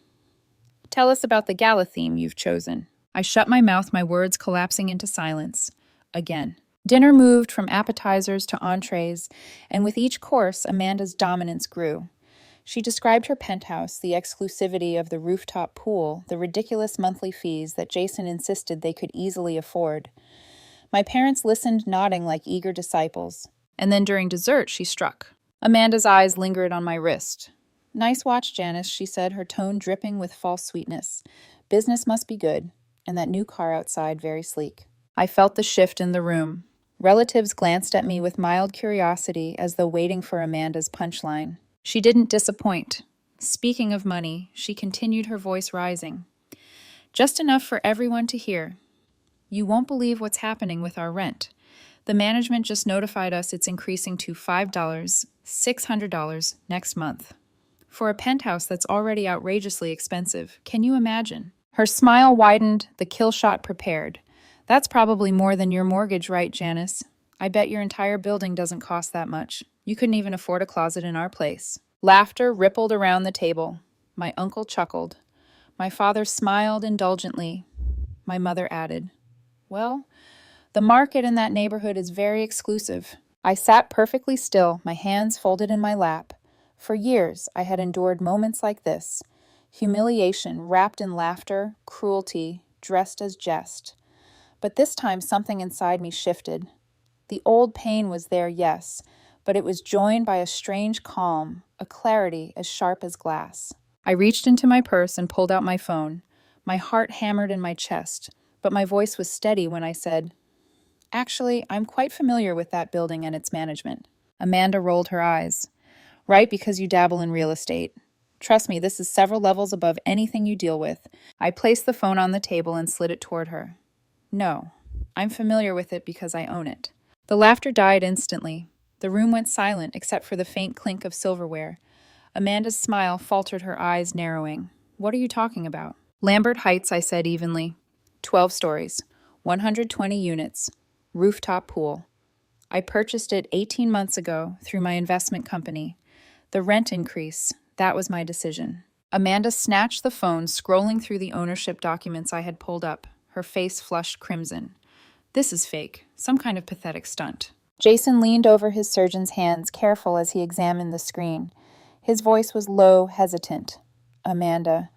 tell us about the gala theme you've chosen." I shut my mouth, my words collapsing into silence. Again. Dinner moved from appetizers to entrees, and with each course, Amanda's dominance grew. She described her penthouse, the exclusivity of the rooftop pool, the ridiculous monthly fees that Jason insisted they could easily afford. My parents listened, nodding like eager disciples. And then during dessert, she struck. Amanda's eyes lingered on my wrist. "Nice watch, Janice," she said, her tone dripping with false sweetness. "Business must be good, and that new car outside very sleek." I felt the shift in the room. Relatives glanced at me with mild curiosity as though waiting for Amanda's punchline. She didn't disappoint. Speaking of money, she continued, her voice rising. "Just enough for everyone to hear. You won't believe what's happening with our rent. The management just notified us it's increasing to $5, $600 next month. For a penthouse that's already outrageously expensive, can you imagine? Her smile widened, the kill shot prepared. That's probably more than your mortgage, right, Janice? I bet your entire building doesn't cost that much. You couldn't even afford a closet in our place. Laughter rippled around the table. My uncle chuckled. My father smiled indulgently. My mother added, "Well, the market in that neighborhood is very exclusive." I sat perfectly still, my hands folded in my lap. For years, I had endured moments like this. Humiliation wrapped in laughter, cruelty dressed as jest. But this time something inside me shifted. The old pain was there, yes, but it was joined by a strange calm, a clarity as sharp as glass. I reached into my purse and pulled out my phone. My heart hammered in my chest, but my voice was steady when I said, "Actually, I'm quite familiar with that building and its management." Amanda rolled her eyes. "Right, because you dabble in real estate. Trust me, this is several levels above anything you deal with." I placed the phone on the table and slid it toward her. "No, I'm familiar with it because I own it." The laughter died instantly. The room went silent except for the faint clink of silverware. Amanda's smile faltered, her eyes narrowing. "What are you talking about?" "Lambert Heights," I said evenly. 12 stories, 120 units, rooftop pool. I purchased it 18 months ago through my investment company. The rent increase, that was my decision. Amanda snatched the phone, scrolling through the ownership documents I had pulled up. Her face flushed crimson. "This is fake, some kind of pathetic stunt." Jason leaned over his surgeon's hands, careful as he examined the screen. His voice was low, hesitant. "Amanda,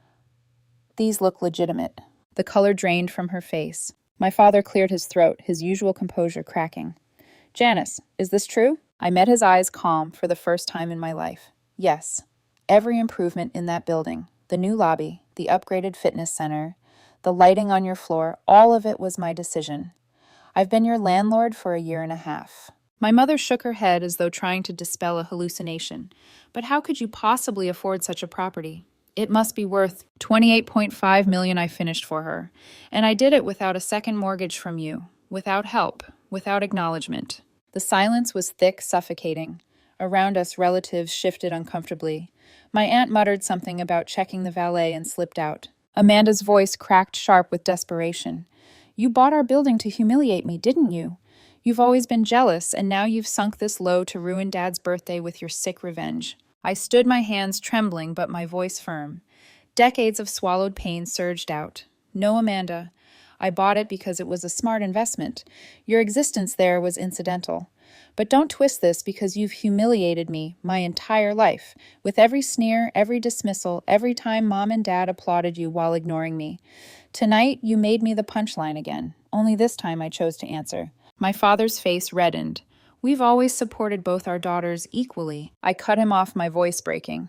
these look legitimate." The color drained from her face. My father cleared his throat, his usual composure cracking. "Janice, is this true?" I met his eyes calm for the first time in my life. "Yes. Every improvement in that building, the new lobby, the upgraded fitness center, the lighting on your floor, all of it was my decision. I've been your landlord for a year and a half." My mother shook her head as though trying to dispel a hallucination. "But how could you possibly afford such a property? It must be worth $28.5 million I finished for her. And I did it without a second mortgage from you, without help, without acknowledgment." The silence was thick, suffocating. Around us, relatives shifted uncomfortably. My aunt muttered something about checking the valet and slipped out. Amanda's voice cracked sharp with desperation. "You bought our building to humiliate me, didn't you? You've always been jealous, and now you've sunk this low to ruin Dad's birthday with your sick revenge." I stood, my hands trembling, but my voice firm. Decades of swallowed pain surged out. "No, Amanda. I bought it because it was a smart investment. Your existence there was incidental. But don't twist this because you've humiliated me my entire life, with every sneer, every dismissal, every time Mom and Dad applauded you while ignoring me. Tonight, you made me the punchline again. Only this time I chose to answer." My father's face reddened. "We've always supported both our daughters equally." I cut him off, my voice breaking.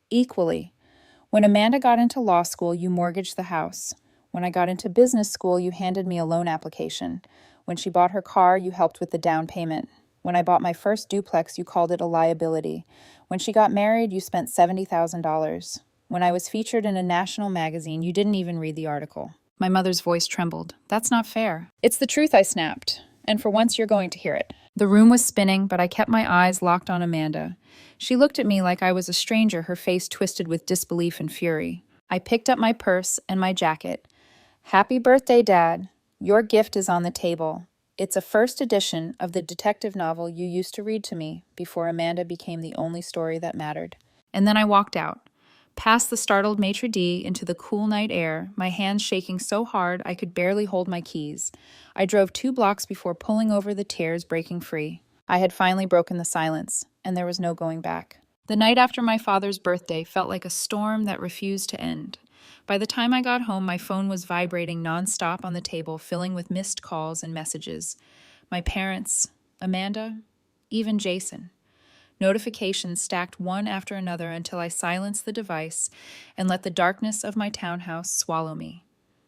"Equally. When Amanda got into law school, you mortgaged the house. When I got into business school, you handed me a loan application. When she bought her car, you helped with the down payment. When I bought my first duplex, you called it a liability. When she got married, you spent $70,000. When I was featured in a national magazine, you didn't even read the article." My mother's voice trembled. "That's not fair." "It's the truth," I snapped. "And for once, you're going to hear it." The room was spinning, but I kept my eyes locked on Amanda. She looked at me like I was a stranger, her face twisted with disbelief and fury. I picked up my purse and my jacket. "Happy birthday, Dad. Your gift is on the table. It's a first edition of the detective novel you used to read to me before Amanda became the only story that mattered." And then I walked out, past the startled maitre d' into the cool night air, my hands shaking so hard I could barely hold my keys. I drove 2 blocks before pulling over, the tears breaking free. I had finally broken the silence, and there was no going back. The night after my father's birthday felt like a storm that refused to end. By the time I got home, my phone was vibrating nonstop on the table, filling with missed calls and messages. My parents, Amanda, even Jason. Notifications stacked one after another until I silenced the device and let the darkness of my townhouse swallow me.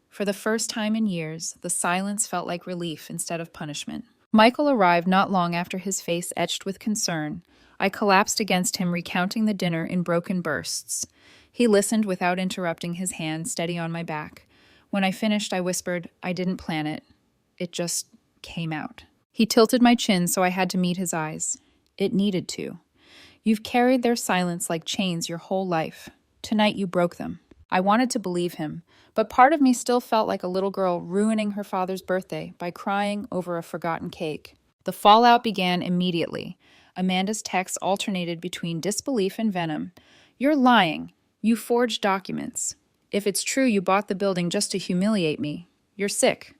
For the first time in years, the silence felt like relief instead of punishment. Michael arrived not long after, his face etched with concern. I collapsed against him, recounting the dinner in broken bursts. He listened without interrupting, his hand steady on my back. When I finished, I whispered, "I didn't plan it. It just came out." He tilted my chin so I had to meet his eyes. It needed to. You've carried their silence like chains your whole life. Tonight you broke them. I wanted to believe him, but part of me still felt like a little girl ruining her father's birthday by crying over a forgotten cake. The fallout began immediately. Amanda's texts alternated between disbelief and venom. You're lying. You forged documents. If it's true you bought the building just to humiliate me, you're sick.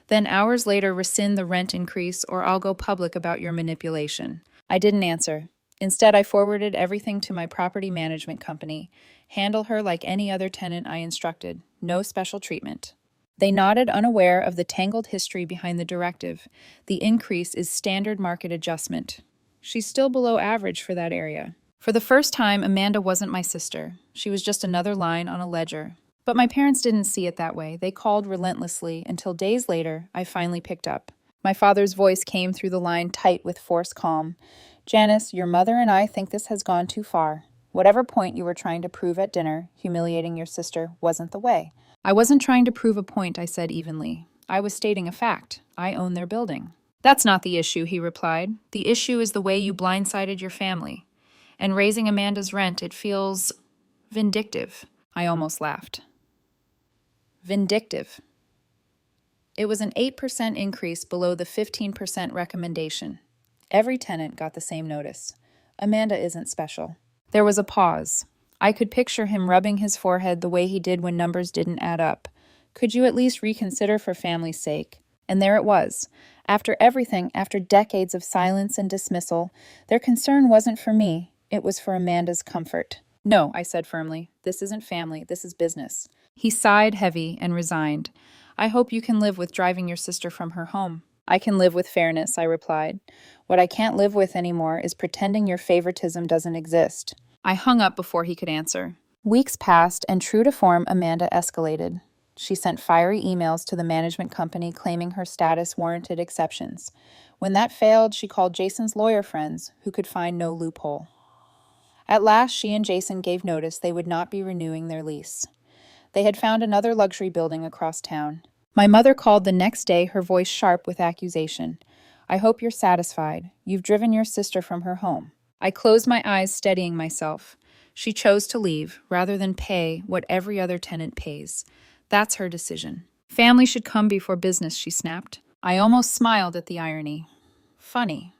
Then hours later rescind the rent increase or I'll go public about your manipulation. I didn't answer. Instead, I forwarded everything to my property management company. Handle her like any other tenant I instructed. No special treatment. They nodded, unaware of the tangled history behind the directive. The increase is standard market adjustment. She's still below average for that area. For the first time, Amanda wasn't my sister. She was just another line on a ledger. But my parents didn't see it that way. They called relentlessly until days later, I finally picked up. My father's voice came through the line tight with forced calm. Janice, your mother and I think this has gone too far. Whatever point you were trying to prove at dinner, humiliating your sister, wasn't the way. I wasn't trying to prove a point, I said evenly. I was stating a fact. I own their building. That's not the issue, he replied. The issue is the way you blindsided your family. And raising Amanda's rent, it feels vindictive. I almost laughed. Vindictive. It was an 8% increase below the 15% recommendation. Every tenant got the same notice. Amanda isn't special. There was a pause. I could picture him rubbing his forehead the way he did when numbers didn't add up. Could you at least reconsider for family's sake? And there it was. After everything, after decades of silence and dismissal, their concern wasn't for me. It was for Amanda's comfort. No, I said firmly. This isn't family. This is business. He sighed heavy and resigned. I hope you can live with driving your sister from her home. I can live with fairness, I replied. What I can't live with anymore is pretending your favoritism doesn't exist. I hung up before he could answer. Weeks passed, and true to form, Amanda escalated. She sent fiery emails to the management company claiming her status warranted exceptions. When that failed, she called Jason's lawyer friends, who could find no loophole. At last, she and Jason gave notice they would not be renewing their lease. They had found another luxury building across town. My mother called the next day, her voice sharp with accusation. I hope you're satisfied. You've driven your sister from her home. I closed my eyes, steadying myself. She chose to leave, rather than pay what every other tenant pays. That's her decision. Family should come before business, she snapped. I almost smiled at the irony. Funny.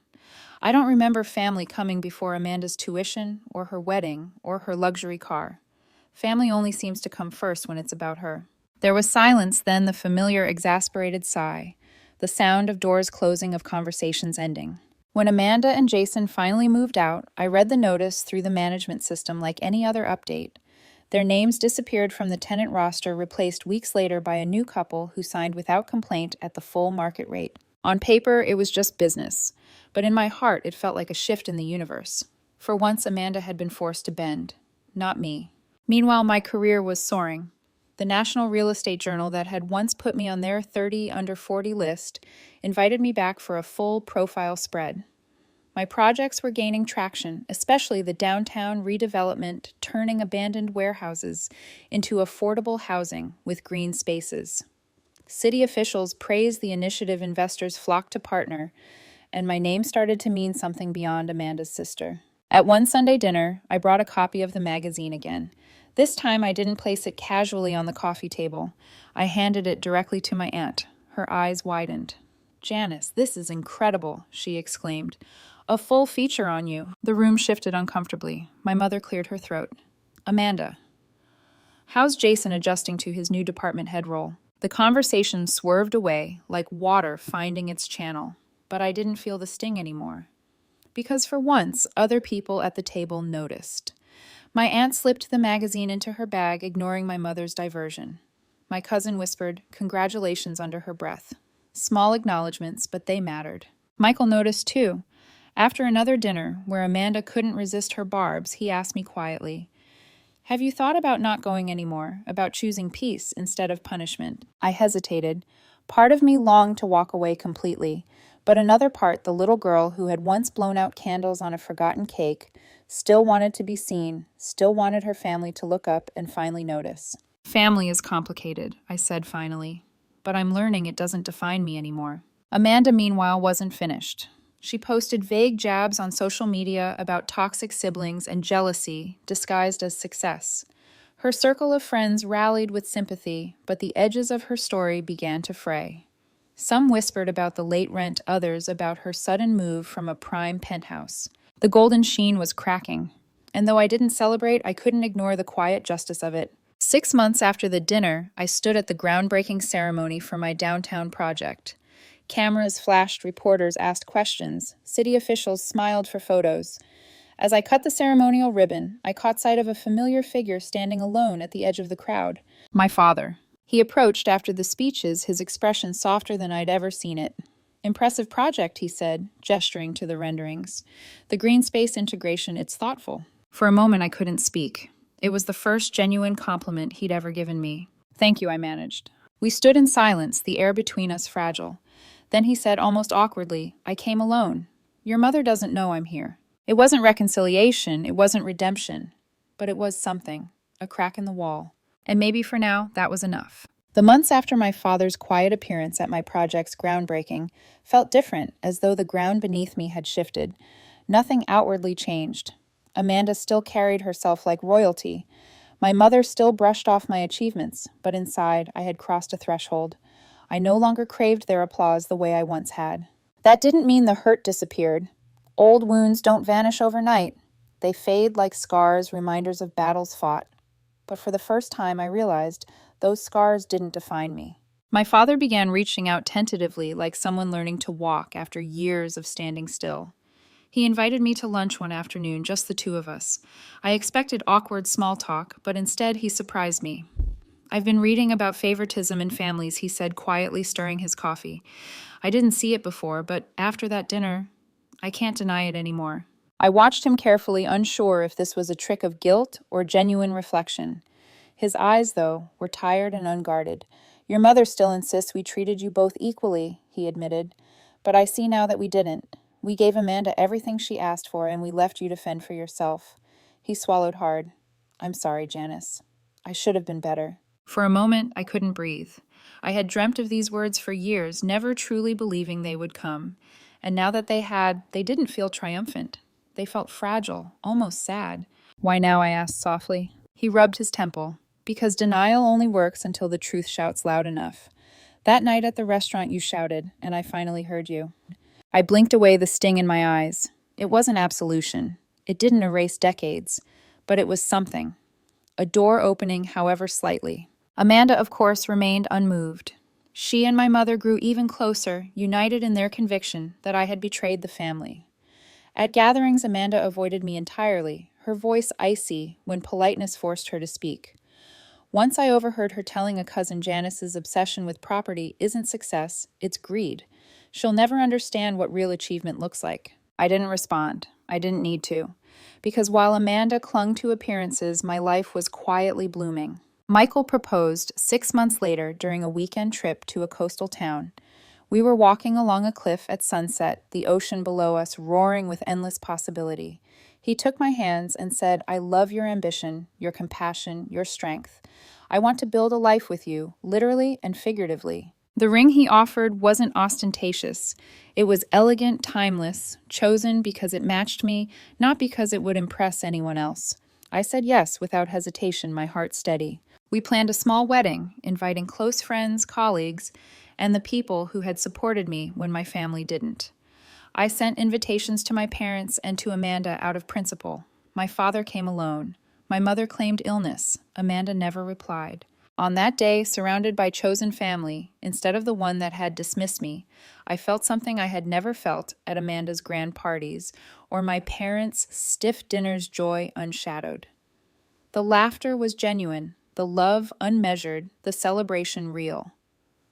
I don't remember family coming before Amanda's tuition, or her wedding, or her luxury car. Family only seems to come first when it's about her. There was silence, then the familiar exasperated sigh, the sound of doors closing, of conversations ending. When Amanda and Jason finally moved out, I read the notice through the management system like any other update. Their names disappeared from the tenant roster, replaced weeks later by a new couple who signed without complaint at the full market rate. On paper, it was just business, but in my heart, it felt like a shift in the universe. For once, Amanda had been forced to bend, not me. Meanwhile, my career was soaring. The National Real Estate Journal, that had once put me on their 30 under 40 list, invited me back for a full profile spread. My projects were gaining traction, especially the downtown redevelopment, turning abandoned warehouses into affordable housing with green spaces. City officials praised the initiative, investors flocked to partner, and my name started to mean something beyond Amanda's sister. At one Sunday dinner, I brought a copy of the magazine again. This time I didn't place it casually on the coffee table. I handed it directly to my aunt. Her eyes widened. "Janice, this is incredible," she exclaimed. "A full feature on you." The room shifted uncomfortably. My mother cleared her throat. "Amanda, how's Jason adjusting to his new department head role?" The conversation swerved away, like water finding its channel, but I didn't feel the sting anymore. Because for once, other people at the table noticed. My aunt slipped the magazine into her bag, ignoring my mother's diversion. My cousin whispered, "Congratulations," under her breath. Small acknowledgments, but they mattered. Michael noticed too. After another dinner, where Amanda couldn't resist her barbs, he asked me quietly, "Have you thought about not going anymore, about choosing peace instead of punishment?" I hesitated. Part of me longed to walk away completely, but another part, the little girl who had once blown out candles on a forgotten cake, still wanted to be seen, still wanted her family to look up and finally notice. "Family is complicated," I said finally, "but I'm learning it doesn't define me anymore." Amanda, meanwhile, wasn't finished. She posted vague jabs on social media about toxic siblings and jealousy disguised as success. Her circle of friends rallied with sympathy, but the edges of her story began to fray. Some whispered about the late rent, others about her sudden move from a prime penthouse. The golden sheen was cracking, and though I didn't celebrate, I couldn't ignore the quiet justice of it. 6 months after the dinner, I stood at the groundbreaking ceremony for my downtown project. Cameras flashed, reporters asked questions, city officials smiled for photos. As I cut the ceremonial ribbon, I caught sight of a familiar figure standing alone at the edge of the crowd. My father. He approached after the speeches, his expression softer than I'd ever seen it. "Impressive project," he said, gesturing to the renderings. "The green space integration, it's thoughtful." For a moment, I couldn't speak. It was the first genuine compliment he'd ever given me. "Thank you," I managed. We stood in silence, the air between us fragile. Then he said almost awkwardly, "I came alone. Your mother doesn't know I'm here." It wasn't reconciliation, it wasn't redemption, but it was something, a crack in the wall. And maybe for now, that was enough. The months after my father's quiet appearance at my project's groundbreaking felt different, as though the ground beneath me had shifted. Nothing outwardly changed. Amanda still carried herself like royalty. My mother still brushed off my achievements, but inside I had crossed a threshold. I no longer craved their applause the way I once had. That didn't mean the hurt disappeared. Old wounds don't vanish overnight. They fade like scars, reminders of battles fought. But for the first time, I realized those scars didn't define me. My father began reaching out tentatively, like someone learning to walk after years of standing still. He invited me to lunch one afternoon, just the two of us. I expected awkward small talk, but instead he surprised me. "I've been reading about favoritism in families," he said, quietly stirring his coffee. "I didn't see it before, but after that dinner, I can't deny it anymore." I watched him carefully, unsure if this was a trick of guilt or genuine reflection. His eyes, though, were tired and unguarded. "Your mother still insists we treated you both equally," he admitted. "But I see now that we didn't. We gave Amanda everything she asked for, and we left you to fend for yourself." He swallowed hard. "I'm sorry, Janice. I should have been better." For a moment, I couldn't breathe. I had dreamt of these words for years, never truly believing they would come. And now that they didn't feel triumphant. They felt fragile, almost sad. "Why now?" I asked softly. He rubbed his temple. "Because denial only works until the truth shouts loud enough. That night at the restaurant you shouted, and I finally heard you." I blinked away the sting in my eyes. It wasn't absolution. It didn't erase decades. But it was something. A door opening, however slightly. Amanda, of course, remained unmoved. She and my mother grew even closer, united in their conviction that I had betrayed the family. At gatherings, Amanda avoided me entirely, her voice icy when politeness forced her to speak. Once I overheard her telling a cousin Janice's obsession with property isn't success, it's greed. She'll never understand what real achievement looks like. I didn't respond. I didn't need to. Because while Amanda clung to appearances, my life was quietly blooming. Michael proposed 6 months later during a weekend trip to a coastal town. We were walking along a cliff at sunset, the ocean below us roaring with endless possibility. He took my hands and said, "I love your ambition, your compassion, your strength. I want to build a life with you, literally and figuratively." The ring he offered wasn't ostentatious. It was elegant, timeless, chosen because it matched me, not because it would impress anyone else. I said yes without hesitation, my heart steady. We planned a small wedding, inviting close friends, colleagues, and the people who had supported me when my family didn't. I sent invitations to my parents and to Amanda out of principle. My father came alone. My mother claimed illness. Amanda never replied. On that day, surrounded by chosen family, instead of the one that had dismissed me, I felt something I had never felt at Amanda's grand parties or my parents' stiff dinner's joy unshadowed. The laughter was genuine, the love unmeasured, the celebration real.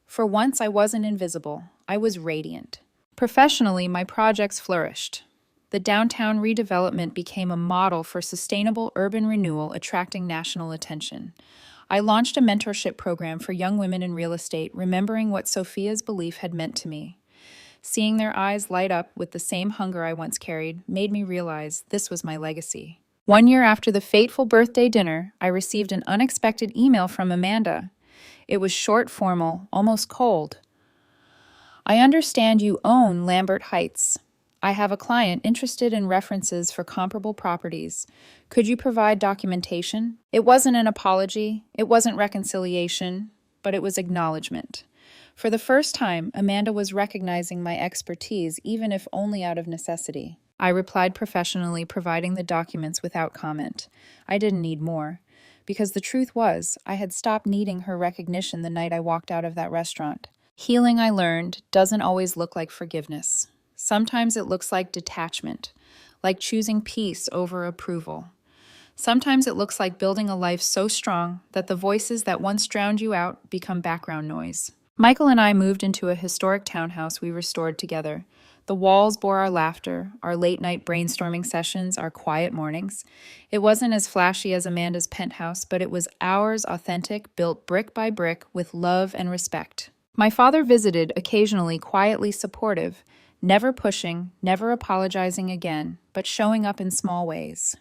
For once, I wasn't invisible. I was radiant. Professionally, my projects flourished. The downtown redevelopment became a model for sustainable urban renewal, attracting national attention. I launched a mentorship program for young women in real estate, remembering what Sophia's belief had meant to me. Seeing their eyes light up with the same hunger I once carried made me realize this was my legacy. 1 year after the fateful birthday dinner, I received an unexpected email from Amanda. It was short, formal, almost cold. I understand you own Lambert Heights. I have a client interested in references for comparable properties. Could you provide documentation? It wasn't an apology, it wasn't reconciliation, but it was acknowledgment. For the first time, Amanda was recognizing my expertise, even if only out of necessity. I replied professionally, providing the documents without comment. I didn't need more, because the truth was, I had stopped needing her recognition the night I walked out of that restaurant. Healing, I learned, doesn't always look like forgiveness. Sometimes it looks like detachment, like choosing peace over approval. Sometimes it looks like building a life so strong that the voices that once drowned you out become background noise. Michael and I moved into a historic townhouse we restored together. The walls bore our laughter, our late-night brainstorming sessions, our quiet mornings. It wasn't as flashy as Amanda's penthouse, but it was ours, authentic, built brick by brick with love and respect. My father visited, occasionally quietly supportive, never pushing, never apologizing again, but showing up in small ways.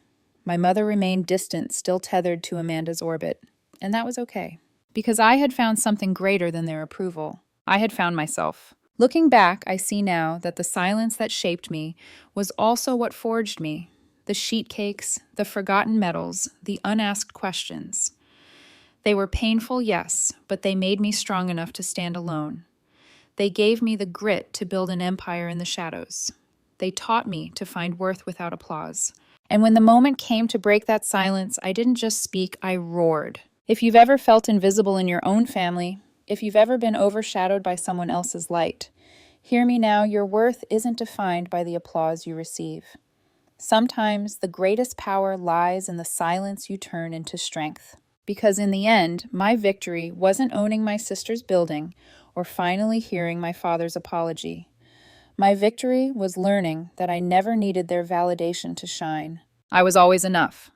My mother remained distant, still tethered to Amanda's orbit, and that was okay. Because I had found something greater than their approval. I had found myself. Looking back, I see now that the silence that shaped me was also what forged me. The sheet cakes, the forgotten medals, the unasked questions. They were painful, yes, but they made me strong enough to stand alone. They gave me the grit to build an empire in the shadows. They taught me to find worth without applause. And when the moment came to break that silence, I didn't just speak, I roared. If you've ever felt invisible in your own family, if you've ever been overshadowed by someone else's light, hear me now, your worth isn't defined by the applause you receive. Sometimes the greatest power lies in the silence you turn into strength. Because in the end, my victory wasn't owning my sister's building or finally hearing my father's apology. My victory was learning that I never needed their validation to shine. I was always enough.